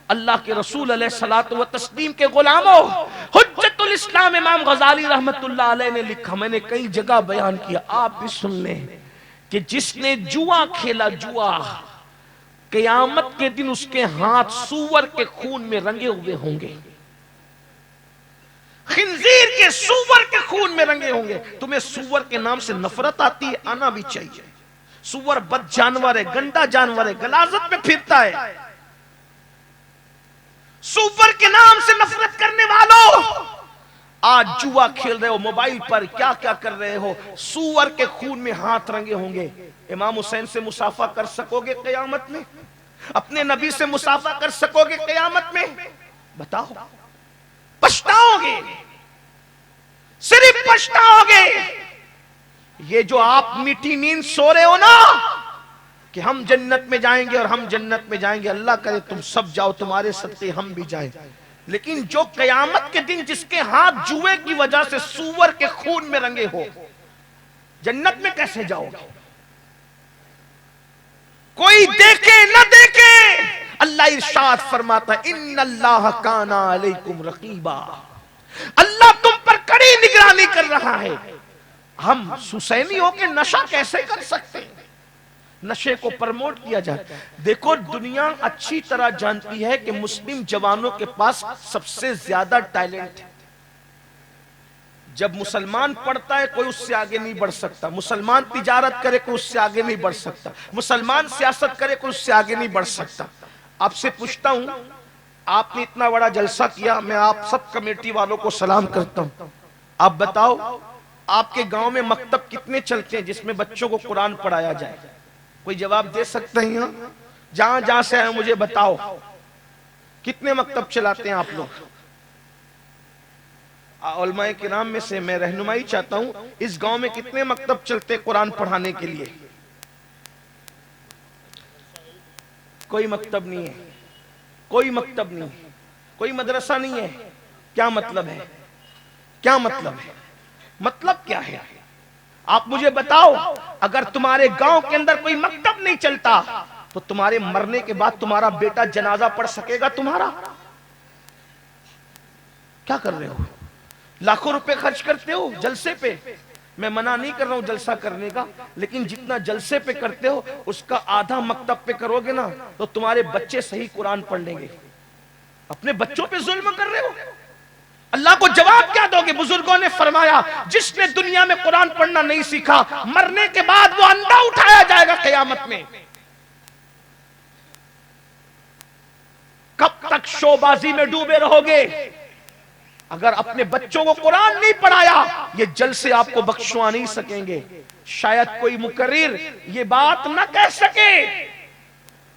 اللہ کے رسول علیہ الصلوۃ والتسلیم کے غلاموں، حجت الاسلام امام غزالی رحمت اللہ علیہ نے لکھا، میں نے کئی جگہ بیان کیا، آپ بھی سن لیں، کہ جس نے جوا کھیلا، جوا، قیامت کے دن اس کے ہاتھ سور کے خون میں رنگے ہوئے ہوں گے، خنزیر کے، سور کے خون میں رنگے ہوں گے۔ تمہیں سور کے نام سے نفرت آتی ہے، آنا بھی چاہیے۔ سور بد جانور ہے، گندا جانور ہے، غلاظت میں پھرتا ہے۔ سور کے نام سے نفرت کرنے والوں، آج جوا کھیل رہے ہو، موبائل پر کیا کیا کر رہے ہو، سور کے خون میں ہاتھ رنگے ہوں گے۔ امام حسین سے مصافحہ کر سکو گے قیامت میں؟ اپنے نبی سے مصافحہ کر سکو گے قیامت میں؟ بتاؤ، پچھتاؤ گے، صرف پچھتاؤ گے۔ یہ جو آپ میٹھی نیند سو رہے ہو نا کہ ہم جنت میں جائیں گے اور ہم جنت میں جائیں گے، اللہ کرے تم سب جاؤ، تمہارے صدقے ہم بھی جائیں، لیکن جو قیامت کے دن جس کے ہاتھ جوئے کی وجہ سے سور کے خون میں رنگے ہو، جنت میں کیسے جاؤ گے؟ کوئی دیکھے نہ دیکھے، اللہ ارشاد فرماتا ہے ان اللہ کان علیکم رقیبا، اللہ تم پر کڑی نگرانی کر رہا ہے۔ ہم حسینی ہو کے نشہ کیسے کر سکتے ہیں؟ نشے کو پرموٹ کیا جائے۔ دیکھو دنیا اچھی طرح جانتی ہے کہ مسلم جوانوں کے پاس سب سے زیادہ ٹیلنٹ ہے۔ جب مسلمان پڑھتا ہے کوئی اس سے آگے نہیں بڑھ سکتا، مسلمان تجارت کرے کوئی اس سے آگے نہیں بڑھ سکتا، مسلمان سیاست کرے کوئی اس سے آگے نہیں بڑھ سکتا۔ آپ سے پوچھتا ہوں، آپ نے اتنا بڑا جلسہ کیا، میں آپ سب کمیٹی والوں کو سلام کرتا ہوں، آپ بتاؤ آپ کے گاؤں میں مکتب کتنے چلتے ہیں جس میں بچوں کو قرآن پڑھایا جائے؟ کوئی جواب دے سکتے ہیں؟ جہاں جہاں سے آئے مجھے بتاؤ، کتنے مکتب چلاتے ہیں آپ لوگ؟ علماء کرام میں سے میں رہنمائی چاہتا ہوں، اس گاؤں میں کتنے مکتب چلتے قرآن پڑھانے کے لیے؟ کوئی مکتب نہیں ہے، کوئی مکتب نہیں ہے، کوئی مدرسہ نہیں ہے۔ کیا مطلب ہے؟ کیا مطلب ہے؟ مطلب کیا ہے؟ آپ مجھے بتاؤ، اگر تمہارے گاؤں کے اندر کوئی مکتب نہیں چلتا تو تمہارے مرنے کے بعد تمہارا بیٹا جنازہ پڑھ سکے گا تمہارا؟ کیا کر رہے ہو؟ لاکھوں روپے خرچ کرتے ہو جلسے پہ، میں منع نہیں کر رہا ہوں جلسہ کرنے کا، لیکن جتنا جلسے پہ کرتے ہو اس کا آدھا مکتب پہ کرو گے نا تو تمہارے بچے صحیح قرآن پڑھ لیں گے۔ اپنے بچوں پہ ظلم کر رہے ہو، اللہ کو جواب کیا دو گے؟ بزرگوں نے فرمایا جس نے دنیا میں قرآن پڑھنا نہیں سیکھا، مرنے کے بعد وہ اندھا اٹھایا جائے گا قیامت میں۔ تک شوبازی میں ڈوبے رہو گے؟ اگر اپنے بچوں کو قرآن نہیں پڑھایا یہ جلسے آپ کو بخشوا نہیں سکیں گے. شاید کوئی مقرر یہ بات نہ کہہ سکے،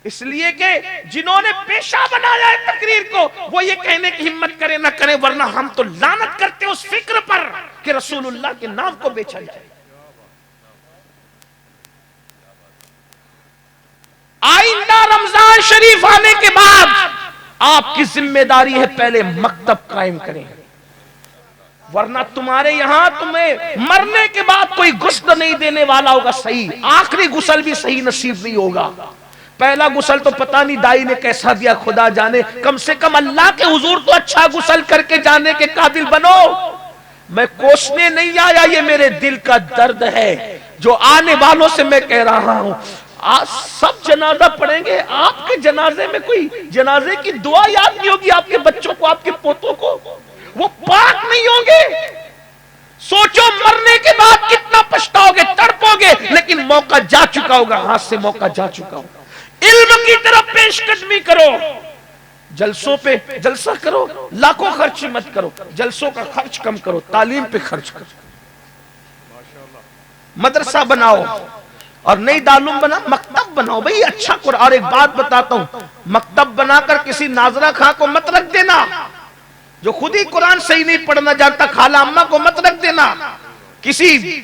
اس لیے کہ جنہوں نے پیشہ بنایا ہے تقریر کو وہ یہ کہنے کی ہمت کرے نہ کرے، ورنہ ہم تو لعنت کرتے اس فکر پر کہ رسول اللہ کے نام کو بیچا جائے. آئندہ رمضان شریف آنے کے بعد آپ کی ذمہ داری ہے پہلے مکتب قائم کریں، ورنہ تمہارے یہاں تمہیں مرنے کے بعد کوئی غسل نہیں دینے والا ہوگا صحیح، آخری غسل بھی صحیح نصیب نہیں ہوگا. پہلا غسل تو پتہ نہیں دائی نے کیسا دیا خدا جانے، کم سے کم اللہ کے حضور تو اچھا غسل کر کے جانے کے قابل بنو. میں کوسنے نہیں آیا، یہ میرے دل کا درد ہے جو آنے والوں سے میں کہہ رہا ہوں. سب جنازہ پڑھیں گے، آپ کے جنازے میں کوئی جنازے کی دعا یاد نہیں ہوگی آپ کے بچوں کو، آپ کے پوتوں کو، وہ پاک نہیں ہوں گے. سوچو مرنے کے بعد کتنا پچھتاؤ گے، تڑپو گے، لیکن موقع جا چکا ہوگا، ہاتھ سے موقع جا چکا ہوگا. علم کی طرف پیش قدمی کرو، جلسوں پہ جلسہ کرو، لاکھوں خرچ مت کرو، جلسوں کا خرچ کم کرو، تعلیم پہ خرچ کرو. مدرسہ بناؤ اور نئی دارالعلوم بنا، مکتب بناؤ بھئی اچھا قرآن. اور ایک بات بتاتا ہوں، مکتب بنا کر کسی ناظرہ خاں کو مت رکھ دینا جو خود ہی قرآن صحیح نہیں پڑھنا جانتا، خالہ اماں کو مت رکھ دینا، کسی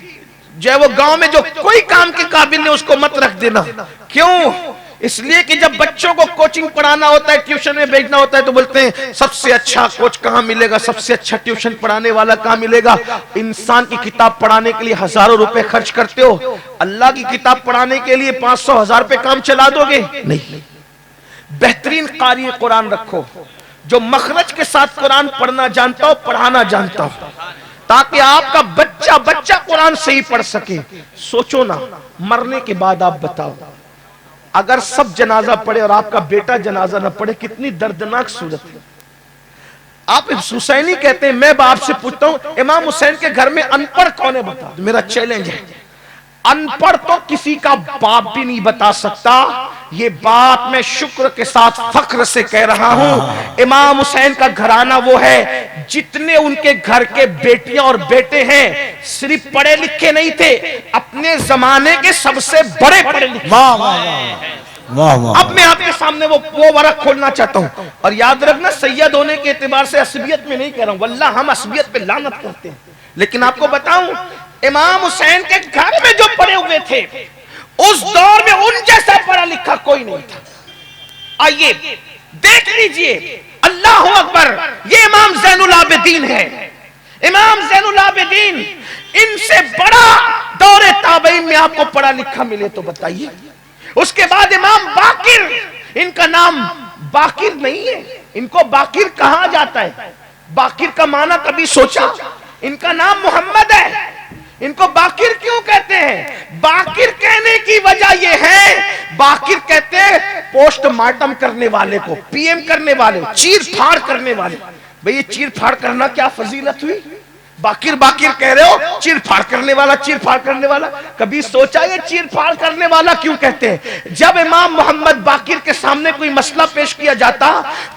جو ہے وہ گاؤں میں جو کوئی کام کے قابل نہیں اس کو مت رکھ دینا. کیوں؟ اس لیے کہ جب بچوں کو کوچنگ پڑھانا ہوتا ہے، ٹیوشن میں بھیجنا ہوتا ہے تو بولتے ہیں سب سے اچھا کوچ کہاں ملے گا، سب سے اچھا ٹیوشن پڑھانے والا کہاں ملے گا. انسان کی کتاب پڑھانے کے لیے ہزاروں روپے خرچ کرتے ہو، اللہ کی کتاب پڑھانے کے لیے 500,000 پہ کام چلا دو گے؟ نہیں. بہترین قاری قرآن رکھو جو مخرج کے ساتھ قرآن پڑھنا جانتا ہو، پڑھانا جانتا ہو، تاکہ آپ کا بچہ قرآن صحیح پڑھ سکے. سوچو نا مرنے کے بعد آپ بتاؤ اگر سب جنازہ پڑھے اور آپ کا بیٹا جنازہ نہ پڑھے کتنی دردناک صورت ہے. آپ حسینی کہتے ہیں، میں باپ سے پوچھتا ہوں امام حسین کے گھر میں ان پڑھ کون ہے بتا، میرا چیلنج ہے. ان پڑھ تو کسی کا باپ بھی نہیں بتا سکتا. یہ بات میں شکر کے ساتھ فخر سے کہہ رہا ہوں، امام حسین کا گھرانہ وہ ہے جتنے ان کے گھر کے بیٹیاں اور بیٹے ہیں صرف پڑھے لکھے نہیں تھے، اپنے زمانے کے سب سے بڑے پڑھے لکھے. واہ واہ واہ. اب میں آپ کے سامنے وہ ورق کھولنا چاہتا ہوں، اور یاد رکھنا سید ہونے کے اعتبار سے عصبیت میں نہیں کہہ رہا ہوں، واللہ ہم عصبیت پہ لعنت کرتے ہیں، لیکن آپ کو بتاؤں امام حسین کے گھر میں جو پڑے ہوئے تھے اس دور میں ان جیسا پڑھا لکھا کوئی نہیں تھا. آئیے دیکھ لیجئے، اللہ اکبر، یہ امام زین العابدین ہے. امام زین العابدین، ان سے بڑا دور تابعین میں آپ کو پڑھا لکھا ملے تو بتائیے. اس کے بعد امام باقر، ان کا نام باقر نہیں ہے، ان کو باقر کہا جاتا ہے. باقر کا معنی کبھی سوچا؟ ان کا نام محمد ہے، ان کو باقر کیوں کہتے ہیں؟ باقر کہنے کی وجہ یہ ہے، باقر کہتے ہیں پوسٹ مارٹم کرنے والے کو، پی ایم کرنے والے، چیر پھاڑ کرنے والے. بھئی یہ چیر پھاڑ کرنا کیا فضیلت ہوئی؟ باقر باقر کہہ رہے ہو، چیر پھاڑ کرنے والا، چیر پھاڑ کرنے والا. کبھی سوچا یہ چیر پھاڑ کرنے والا کیوں کہتے ہیں؟ جب امام محمد باقر کے سامنے کوئی مسئلہ پیش کیا جاتا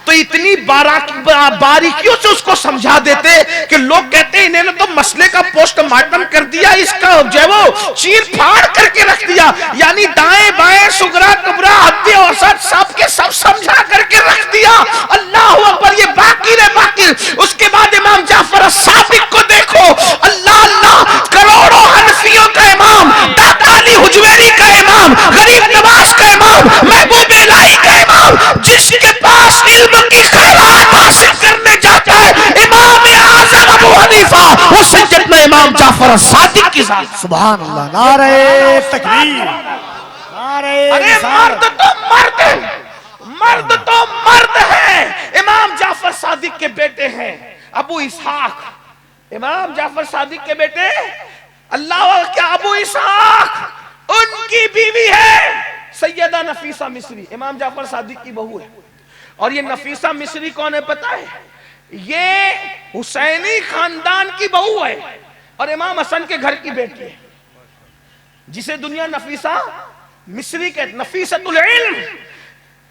تو اتنی باریکیوں سے اس کو سمجھا دیتے کہ لوگ کہتے ہیں انہوں نے تو مسئلے کا پوسٹ مارٹم کر دیا، اس کا جو ہے وہ چیر پھاڑ کر کے رکھ دیا، یعنی دائیں بائیں سغرا کبرا حد اوسط سب کے سب سمجھا کر کے رکھ دیا. اللہ اکبر، یہ باقر ہے باقر. اس کے بعد امام جعفر الصادق کو دیکھو، اللہ اللہ، کروڑوں حنفیوں کا امام، داتا علی حجویری کا امام، غریب نواز کا امام، محبوب الہی کا امام، جس کے پاس علم کی خیرات حاصل کرنے جاتا ہے امام اعظم ابو حنیفہ، وہ سیدنا امام جعفر الصادق کی ذات. سبحان اللہ. نعرہ تکبیر، نعرہ مرد تو مرد ہے، مرد تو مرد ہے. امام جعفر صادق کے بیٹے ہیں ابو اسحاق، امام جعفر صادق کے بیٹے اللہ کیا ابو اسحاق، ان کی بیوی ہے سیدہ نفیسہ مصری، امام جعفر صادق کی بہو ہے. اور یہ نفیسہ مصری کون ہے پتہ ہے؟ یہ حسینی خاندان کی بہو ہے اور امام حسن کے گھر کی بیٹی ہے، جسے دنیا نفیسہ مصری کہتے، نفیسۃ العلم.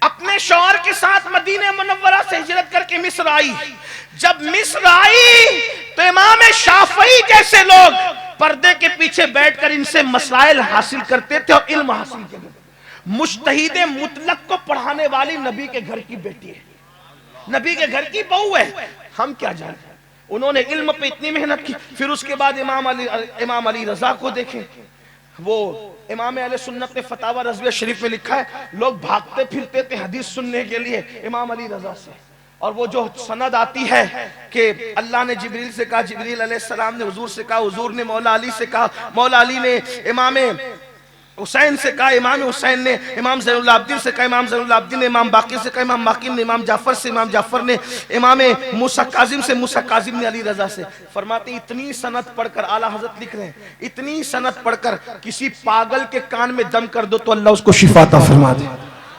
اپنے شوہر کے ساتھ مدینہ منورہ سے ہجرت کر کے مصر آئی. جب مصر آئی تو امام شافعی جیسے لوگ پردے کے پیچھے بیٹھ کر ان سے مسائل حاصل کرتے تھے اور علم حاصل کرتے تھے. مجتہد مطلق کو پڑھانے والی نبی کے گھر کی بیٹی ہے, نبی کے گھر کی بہو ہے. ہم کیا جانتے ہیں, انہوں نے علم پہ اتنی محنت کی. پھر اس کے بعد امام علی رضا کو دیکھیں, وہ امام اہل سنت نے فتاوی رضویہ شریف میں لکھا ہے لوگ بھاگتے پھرتے تھے حدیث سننے کے لیے امام علی رضا سے. اور وہ جو سند آتی ہے کہ اللہ نے جبریل سے کہا, جبریل علیہ السلام نے حضور سے کہا, حضور نے مولا علی سے کہا, مولا علی نے امام حسین سے کہا, امام حسین نے امام زین العابدین سے کہا, امام زین العابدین نے امام باقر سے کہا, امام باقر نے امام جعفر سے, امام جعفر نے امام موسیٰ کاظم سے, موسیٰ کاظم نے علی رضا سے. فرماتے ہیں اتنی سند پڑھ کر, اعلیٰ حضرت لکھ رہے ہیں, اتنی سند پڑھ کر کسی پاگل کے کان میں دم کر دو تو اللہ اس کو شفا عطا فرما دے.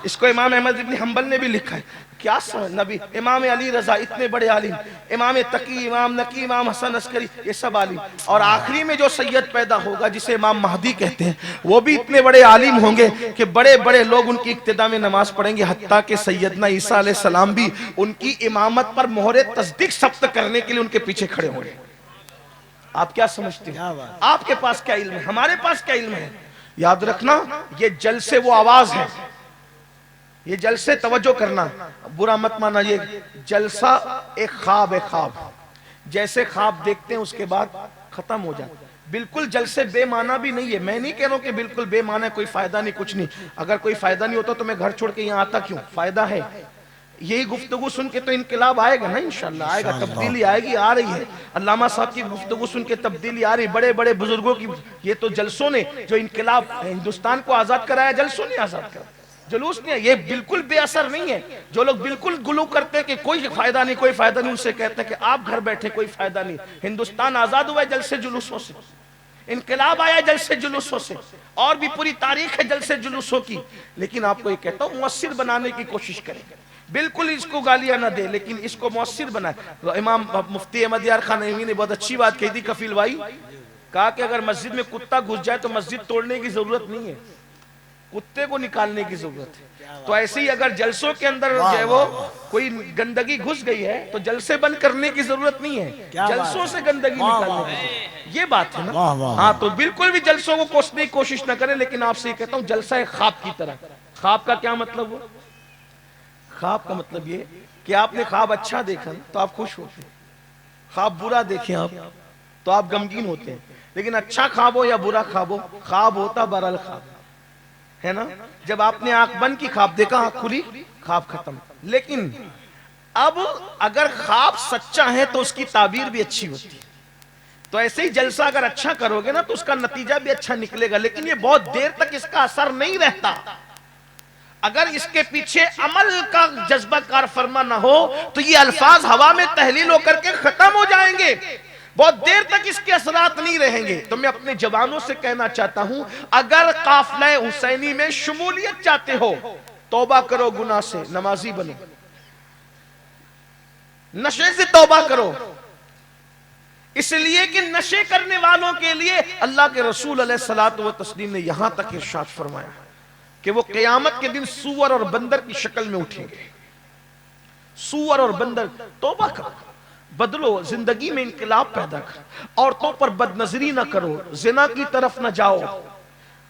اس کو امام احمد ابن حنبل نے بھی لکھا ہے. کیا نبی امام علی رضا اتنے بڑے عالم, امام تقی, امام نقی, امام حسن عسکری, یہ سب عالم. اور آخری میں جو سید پیدا ہوگا جسے امام مہدی کہتے ہیں, وہ بھی اتنے بڑے عالم ہوں گے کہ بڑے بڑے لوگ ان کی اقتداء میں نماز پڑھیں گے, حتیٰ کہ سیدنا عیسیٰ علیہ السلام بھی ان کی امامت پر مہر تصدیق ثبت کرنے کے لیے ان کے پیچھے کھڑے ہوں گے. آپ کیا سمجھتے ہیں؟ آپ کے پاس کیا علم ہے, ہمارے پاس کیا علم ہے؟ یاد رکھنا یہ جلسے وہ آواز ہے, یہ جلسے توجہ کرنا, برا مت مانا, یہ جلسہ ایک خواب ہے. خواب جیسے خواب دیکھتے ہیں اس کے بعد ختم ہو جاتا. بالکل جلسے بے معنی بھی نہیں ہے. میں نہیں کہہ رہا ہوں کہ بالکل بے معنی ہے, کوئی فائدہ نہیں, کچھ نہیں. اگر کوئی فائدہ نہیں ہوتا تو میں گھر چھوڑ کے یہاں آتا کیوں؟ فائدہ ہے. یہی گفتگو سن کے تو انقلاب آئے گا نا, انشاءاللہ آئے گا, تبدیلی آئے گی, آ رہی ہے. علامہ صاحب کی گفتگو سن کے تبدیلی آ رہی, بڑے بڑے بزرگوں کی. یہ تو جلسوں نے جو انقلاب ہندوستان کو آزاد کرایا, جلسوں نے آزاد کرایا, جلوس نہیں ہے. یہ بالکل بے اثر نہیں ہے. جو لوگ بالکل گلو کرتے ہیں کہ کوئی فائدہ نہیں, کوئی فائدہ نہیں, ان سے کہتے ہیں کہ آپ گھر بیٹھے, کوئی فائدہ نہیں. ہندوستان آزاد ہوا ہے جلسے جلوسوں سے, انقلاب آیا جلسے جلوسوں سے, اور بھی پوری تاریخ ہے جلسے جلوسوں کی. لیکن آپ کو یہ کہتا ہوں مؤثر بنانے کی کوشش کریں. بالکل اس کو گالیاں نہ دے, لیکن اس کو مؤثر بنائے. امام مفتی احمد یار خان نعیمی نے بہت اچھی بات کہی تھی کفیل بھائی, کہا کہ اگر مسجد میں کتا گھس جائے تو مسجد توڑنے کی ضرورت نہیں ہے, کتے کو نکالنے کی ضرورت ہے. تو ایسے ہی اگر جلسوں کے اندر جو ہے وہ کوئی گندگی گھس گئی ہے تو جلسے بند کرنے کی ضرورت نہیں ہے, جلسوں سے گندگی نکالنے کی, یہ بات ہے نا. ہاں تو بالکل بھی جلسوں کو کوسنے کی کوشش نہ کریں. لیکن آپ سے یہ کہتا ہوں جلسہ ایک خواب کی طرح. خواب کا کیا مطلب ہوا؟ خواب کا مطلب یہ کہ آپ نے خواب اچھا دیکھا تو آپ خوش ہوتے ہیں, خواب برا دیکھیں آپ تو آپ غمگین ہوتے ہیں. لیکن اچھا خواب ہو یا برا خواب ہو, خواب ہوتا بہرحال خواب ہے نا. جب آپ نے آنکھ بند کی خواب دیکھا, آنکھ کھلی, خواب ختم. لیکن اب اگر خواب سچا ہے تو اس کی تعبیر بھی اچھی ہوتی ہے. تو ایسے ہی جلسہ اگر اچھا کرو گے نا تو اس کا نتیجہ بھی اچھا نکلے گا. لیکن یہ بہت دیر تک اس کا اثر نہیں رہتا. اگر اس کے پیچھے عمل کا جذبہ کار فرما نہ ہو تو یہ الفاظ ہوا میں تحلیل ہو کر کے ختم ہو جائیں گے, بہت دیر تک اس کے اثرات نہیں رہیں گے. تو میں اپنے جوانوں سے کہنا چاہتا ہوں, اگر قافلہ حسینی میں شمولیت چاہتے ہو, توبہ کرو گناہ سے, نمازی بنو, نشے سے توبہ کرو. اس لیے کہ نشے کرنے والوں کے لیے اللہ کے رسول علیہ الصلوۃ والتسلیم نے یہاں تک ارشاد فرمایا کہ وہ قیامت کے دن سور اور بندر کی شکل میں اٹھیں گے. سور اور بندر. توبہ کرو, بدلو, زندگی میں انقلاب پیدا کر. عورتوں پر بد نظری نہ کرو, زنا کی طرف نہ جاؤ.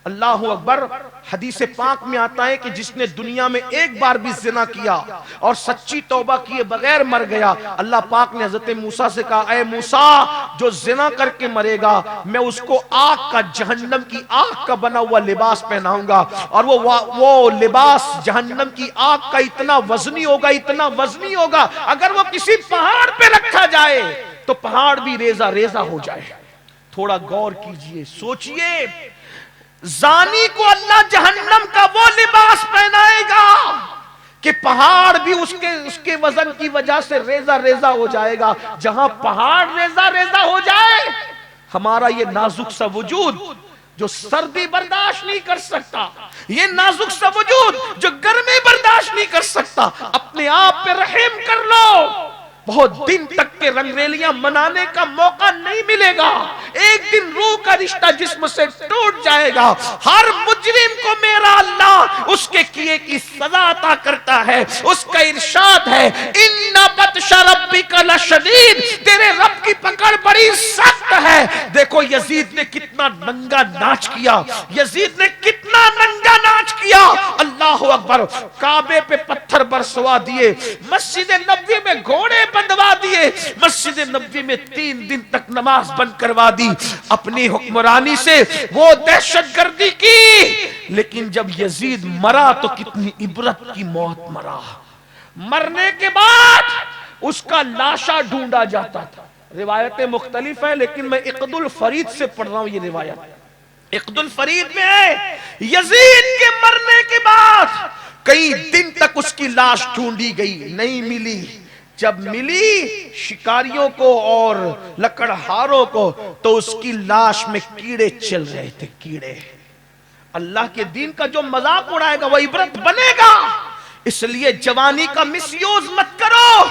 اللہ اکبر. حدیث پاک میں آتا ہے کہ جس نے دنیا میں ایک بار بھی زنا کیا اور سچی توبہ کیے بغیر مر گیا, اللہ پاک نے حضرت موسیٰ سے کہا, اے موسیٰ, جو زنا کر کے مرے گا میں اس کو آگ کا, جہنم کی آگ کا بنا ہوا لباس پہناؤں گا, اور وہ لباس جہنم کی آگ کا اتنا وزنی ہوگا, اتنا وزنی ہوگا, اگر وہ کسی پہاڑ پہ رکھا جائے تو پہاڑ بھی ریزہ ریزہ ہو جائے. تھوڑا غور کیجئے, سوچئے. زانی کو اللہ جہنم کا وہ لباس پہنائے گا کہ پہاڑ بھی اس کے وزن کی وجہ سے ریزہ ریزہ ہو جائے گا. جہاں پہاڑ ریزہ ریزہ ہو جائے, ہمارا یہ نازک سا وجود جو سردی برداشت نہیں کر سکتا, یہ نازک سا وجود جو گرمی برداشت نہیں کر سکتا, اپنے آپ پہ رحم کر لو. بہت دن تک کے رنگریلیاں منانے کا موقع نہیں ملے گا. ایک دن روح کا رشتہ جسم سے ٹوٹ جائے گا. ہر مجرم کو میرا اللہ اس کے کیے کی سزا عطا کرتا ہے. اس کا ارشاد ہے ان بطش ربک لشدید، تیرے رب کی پکڑ بڑی سخت ہے. دیکھو یزید نے کتنا ننگا ناچ کیا، یزید نے کتنا ننگا ناچ کیا. اللہ اکبر. کعبے پہ پتھر برسوا دیے، مسجد نبوی میں گھوڑے بندوا دیے، مسجد نبوی میں 3 دن تک نماز بند کروا دی. اپنی حکمرانی سے وہ دہشت گردی کی، لیکن جب یزید مرا تو کتنی عبرت کی موت مرا. مرنے کے بعد اس کا لاشا ڈھونڈا جاتا تھا. روایتیں مختلف ہیں لیکن میں عقد الفرید سے پڑھ رہا ہوں یہ روایت. عقد الفرید میں ہے یزید کے مرنے کے بعد کئی دن تک اس کی لاش ڈھونڈی گئی، نہیں ملی. جب ملی شکاریوں کو اور لکڑہاروں کو تو اس کی لاش میں کیڑے چل رہے تھے. کیڑے. اللہ کے دین کا جو مذاق اڑائے گا وہ عبرت بنے گا. اس لیے جوانی کا مس یوز مت کرو،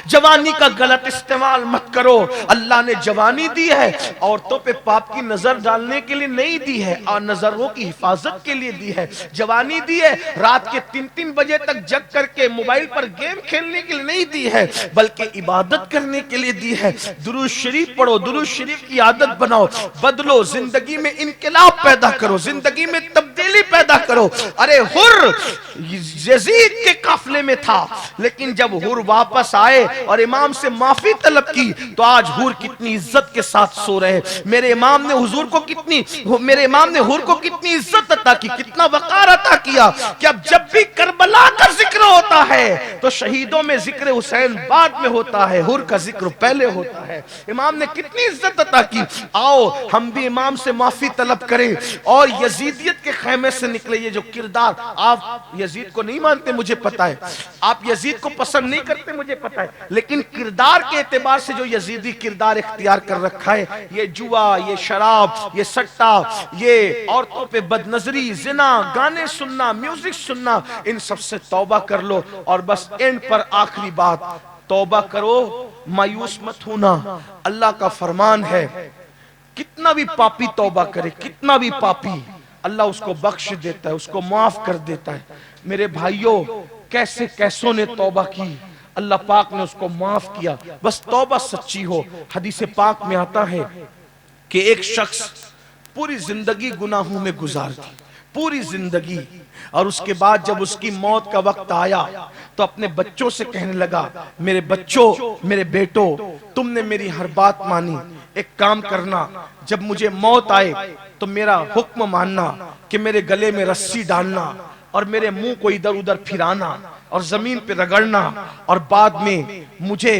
جوانی کا غلط استعمال مت کرو. اللہ نے جوانی دی ہے عورتوں پہ پاپ کی نظر ڈالنے کے لیے نہیں دی ہے، اور نظروں کی حفاظت کے لیے دی ہے. جوانی دی ہے رات کے 3 بجے تک جگ کر کے موبائل پر گیم کھیلنے کے لیے نہیں دی ہے، بلکہ عبادت کرنے کے لیے دی ہے. درود شریف پڑھو، درود شریف کی عادت بناؤ، بدلو، زندگی میں انقلاب پیدا کرو، زندگی میں تبدیلی پیدا کرو. ارے حر یزید کے قافلے میں تھا، لیکن جب حر واپس آئے اور امام سے معافی طلب کی تو آج حر کتنی عزت کے ساتھ سو رہے. میرے امام نے حضور کو میرے امام نے حر کو کتنی عزت عطا کی، کتنا وقار عطا کیا کہ اب جب بھی کربلا کا ذکر ہوتا ہے تو شہیدوں میں ذکر حسین بعد میں ہوتا ہے، حر کا ذکر پہلے ہوتا ہے. امام نے کتنی عزت عطا کی. آؤ ہم بھی امام سے معافی طلب کریں اور یزیدیت کے خیمے سے نکلے. یہ جو کردار، آپ یزید کو نہیں مانتے مجھے پتا ہے، آپ یزید کو پسند نہیں کرتے مجھے پتا ہے، لیکن کردار کے اعتبار سے جو یزیدی کردار اختیار کر رکھا ہے، یہ جوا، یہ شراب، یہ سٹا، یہ عورتوں پہ بد نظری، زنا، گانے سننا، میوزک سننا، ان سب سے توبہ کر لو. اور بس اینڈ پر آخری بات، توبہ کرو، مایوس مت ہونا. اللہ کا فرمان ہے کتنا بھی پاپی توبہ کرے، کتنا بھی پاپی، اللہ اس کو بخش دیتا ہے، اس کو معاف کر دیتا ہے. میرے بھائیوں کیسے کیسوں نے توبہ کی، اللہ پاک نے اس کو معاف کیا. بس توبہ سچی ہو. حدیث پاک میں آتا ہے کہ ایک شخص پوری زندگی گناہوں میں گزار دی، پوری زندگی، اور اس کے بعد جب اس کی موت کا وقت آیا تو اپنے بچوں سے کہنے لگا میرے بچوں، میرے بیٹو، تم نے میری ہر بات مانی، ایک کام کرنا، جب مجھے موت آئے تو میرا حکم ماننا کہ میرے گلے میں رسی ڈالنا اور میرے منہ کو ادھر ادھر پھرانا اور زمین پہ رگڑنا اور بعد میں مجھے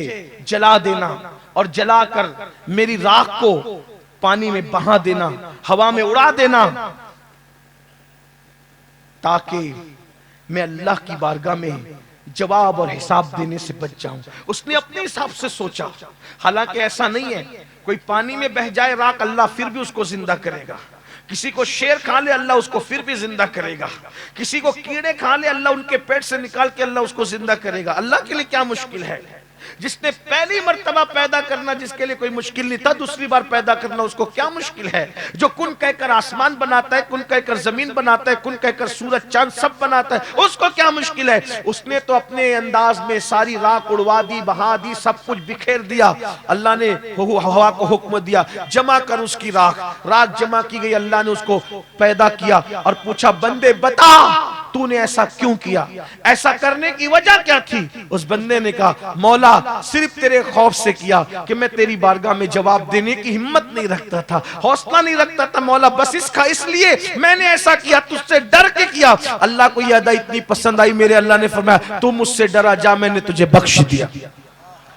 جلا دینا اور جلا کر میری راکھ کو پانی میں بہا دینا، ہوا میں اڑا دینا، تاکہ میں اللہ کی بارگاہ میں جواب اور حساب دینے سے بچ جاؤں. اس نے اپنے حساب سے سوچا. حالانکہ ایسا نہیں ہے، کوئی پانی میں بہ جائے راکھ اللہ پھر بھی اس کو زندہ کرے گا. کسی کو شیر کھا لے اللہ اس کو پھر بھی زندہ کرے گا. کسی کو کیڑے کھا لے اللہ ان کے پیٹ سے نکال کے اللہ اس کو زندہ کرے گا. اللہ کے لیے کیا مشکل ہے؟ جس نے پہلی مرتبہ پیدا کرنا جس کے لیے کوئی مشکل نہیں تھا، دوسری بار پیدا کرنا اس کو کیا مشکل ہے؟ جو کن کہہ کر آسمان بناتا ہے، کن کہہ کر زمین بناتا ہے، کن کہہ کر سورج چاند سب بناتا ہے، اس کو کیا مشکل ہے؟ اس نے تو اپنے انداز میں ساری راکھ اڑوا دی، بہا دی، سب کچھ بکھیر دیا. اللہ نے ہوا کو حکم دیا جمع کر اس کی راکھ جمع کی گئی. اللہ نے اس کو پیدا کیا اور پوچھا بندے بتا تو نے ایسا کیوں کیا، ایسا کرنے کی وجہ کیا تھی؟ اس بندے نے کہا مولا صرف تیرے خوف سے کیا کہ میں تیری بارگاہ میں جواب دینے کی ہمت نہیں رکھتا تھا، حوصلہ نہیں رکھتا تھا مولا، بس اس لیے میں نے ایسا کیا، تجھ سے ڈر کے کیا. اللہ کو یہ ادا اتنی پسند آئی، میرے اللہ نے فرمایا تو مجھ سے ڈرا جا، میں نے تجھے بخش دیا.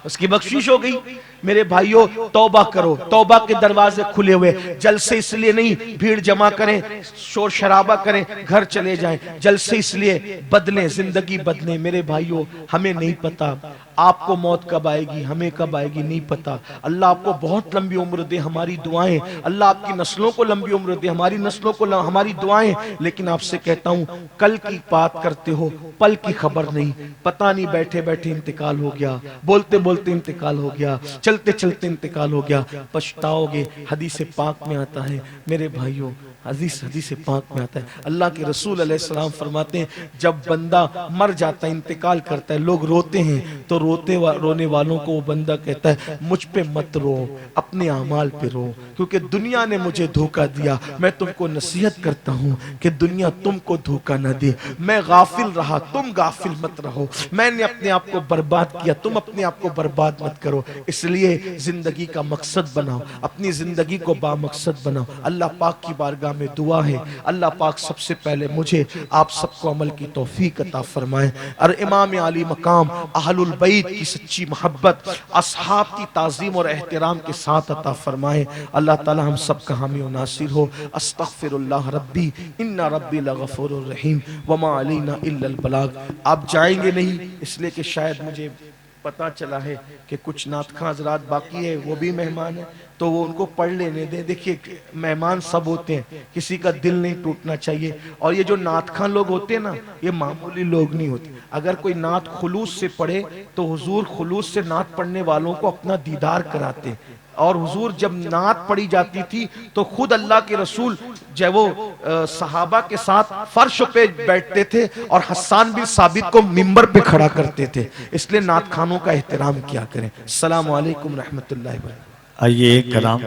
اس کی بخشش ہو گئی. میرے بھائیوں توبہ کرو، توبہ کے دروازے کھلے ہوئے، جلسے اس لیے نہیں بھیڑ جمع کریں، شور شرابہ کریں، گھر چلے جائیں، جلسے اس لیے بدلیں، زندگی بدلیں۔ میرے بھائیوں ہمیں نہیں پتا آپ کو موت کب آئے گی، ہمیں کب آئے گی نہیں پتا۔ اللہ آپ کو بہت لمبی عمر دے، ہماری دعائیں، اللہ آپ کی نسلوں کو لمبی عمر دے، ہماری نسلوں کو ہماری دعائیں۔ لیکن آپ سے کہتا ہوں کل کی بات کرتے ہو، پل کی خبر نہیں، پتہ نہیں بیٹھے بیٹھے انتقال ہو گیا، بولتے بولتے انتقال ہو گیا، چلتے چلتے انتقال ہو گیا، پچھتاؤ گے۔ حدیث پاک میں آتا ہے میرے بھائیوں، حدیث پاک میں آتا ہے، اللہ کے رسول علیہ السلام فرماتے ہیں جب بندہ مر جاتا ہے، انتقال کرتا ہے، لوگ روتے ہیں تو رونے والوں کو وہ بندہ کہتا ہے مجھ پہ مت رو، اپنے اعمال پہ رو، کیونکہ دنیا نے مجھے دھوکہ دیا۔ میں تم کو نصیحت کرتا ہوں کہ دنیا تم کو دھوکہ نہ دے، میں غافل رہا، تم غافل مت رہو، میں نے اپنے آپ کو برباد کیا، تم اپنے آپ کو برباد مت کرو۔ اس لیے زندگی کا مقصد بناؤ، اپنی زندگی کو با مقصد بناؤ۔ اللہ پاک کی بارگاہ میں دعا ہے اللہ پاک سب سے پہلے مجھے آپ سب کو عمل کی توفیق عطا فرمائے، اور امام علی مقام اہل البیت کی سچی محبت، اصحاب کی تعظیم اور احترام کے ساتھ عطا فرمائے۔ اللہ تعالی ہم سب کا حامی و ناصر ہو۔ استغفر اللہ ربی ان ربی لغفور الرحیم وما علینا الا البلاغ۔ آپ جائیں گے نہیں اس لیے کہ شاید مجھے پتا چلا ہے کہ کچھ نعت خواں حضرات باقی ہے، وہ بھی مہمان ہیں تو وہ ان کو پڑھ لینے دیں۔ دیکھیے مہمان سب ہوتے ہیں، کسی کا دل نہیں ٹوٹنا چاہیے، اور یہ جو نعت خواں لوگ ہوتے ہیں نا یہ معمولی لوگ نہیں ہوتے۔ اگر کوئی نعت خلوص سے پڑھے تو حضور خلوص سے نعت پڑھنے والوں کو اپنا دیدار کراتے ہیں، اور حضور جب نعت پڑھی جاتی تھی تو خود اللہ کے رسول جب وہ صحابہ کے ساتھ فرش پہ بیٹھتے تھے اور حسان بن ثابت کو منبر پہ کھڑا کرتے تھے۔ اس لیے نعت خانوں کا احترام کیا کریں۔ السلام علیکم رحمت اللہ وبرکاتہ۔ آئیے ایک کلام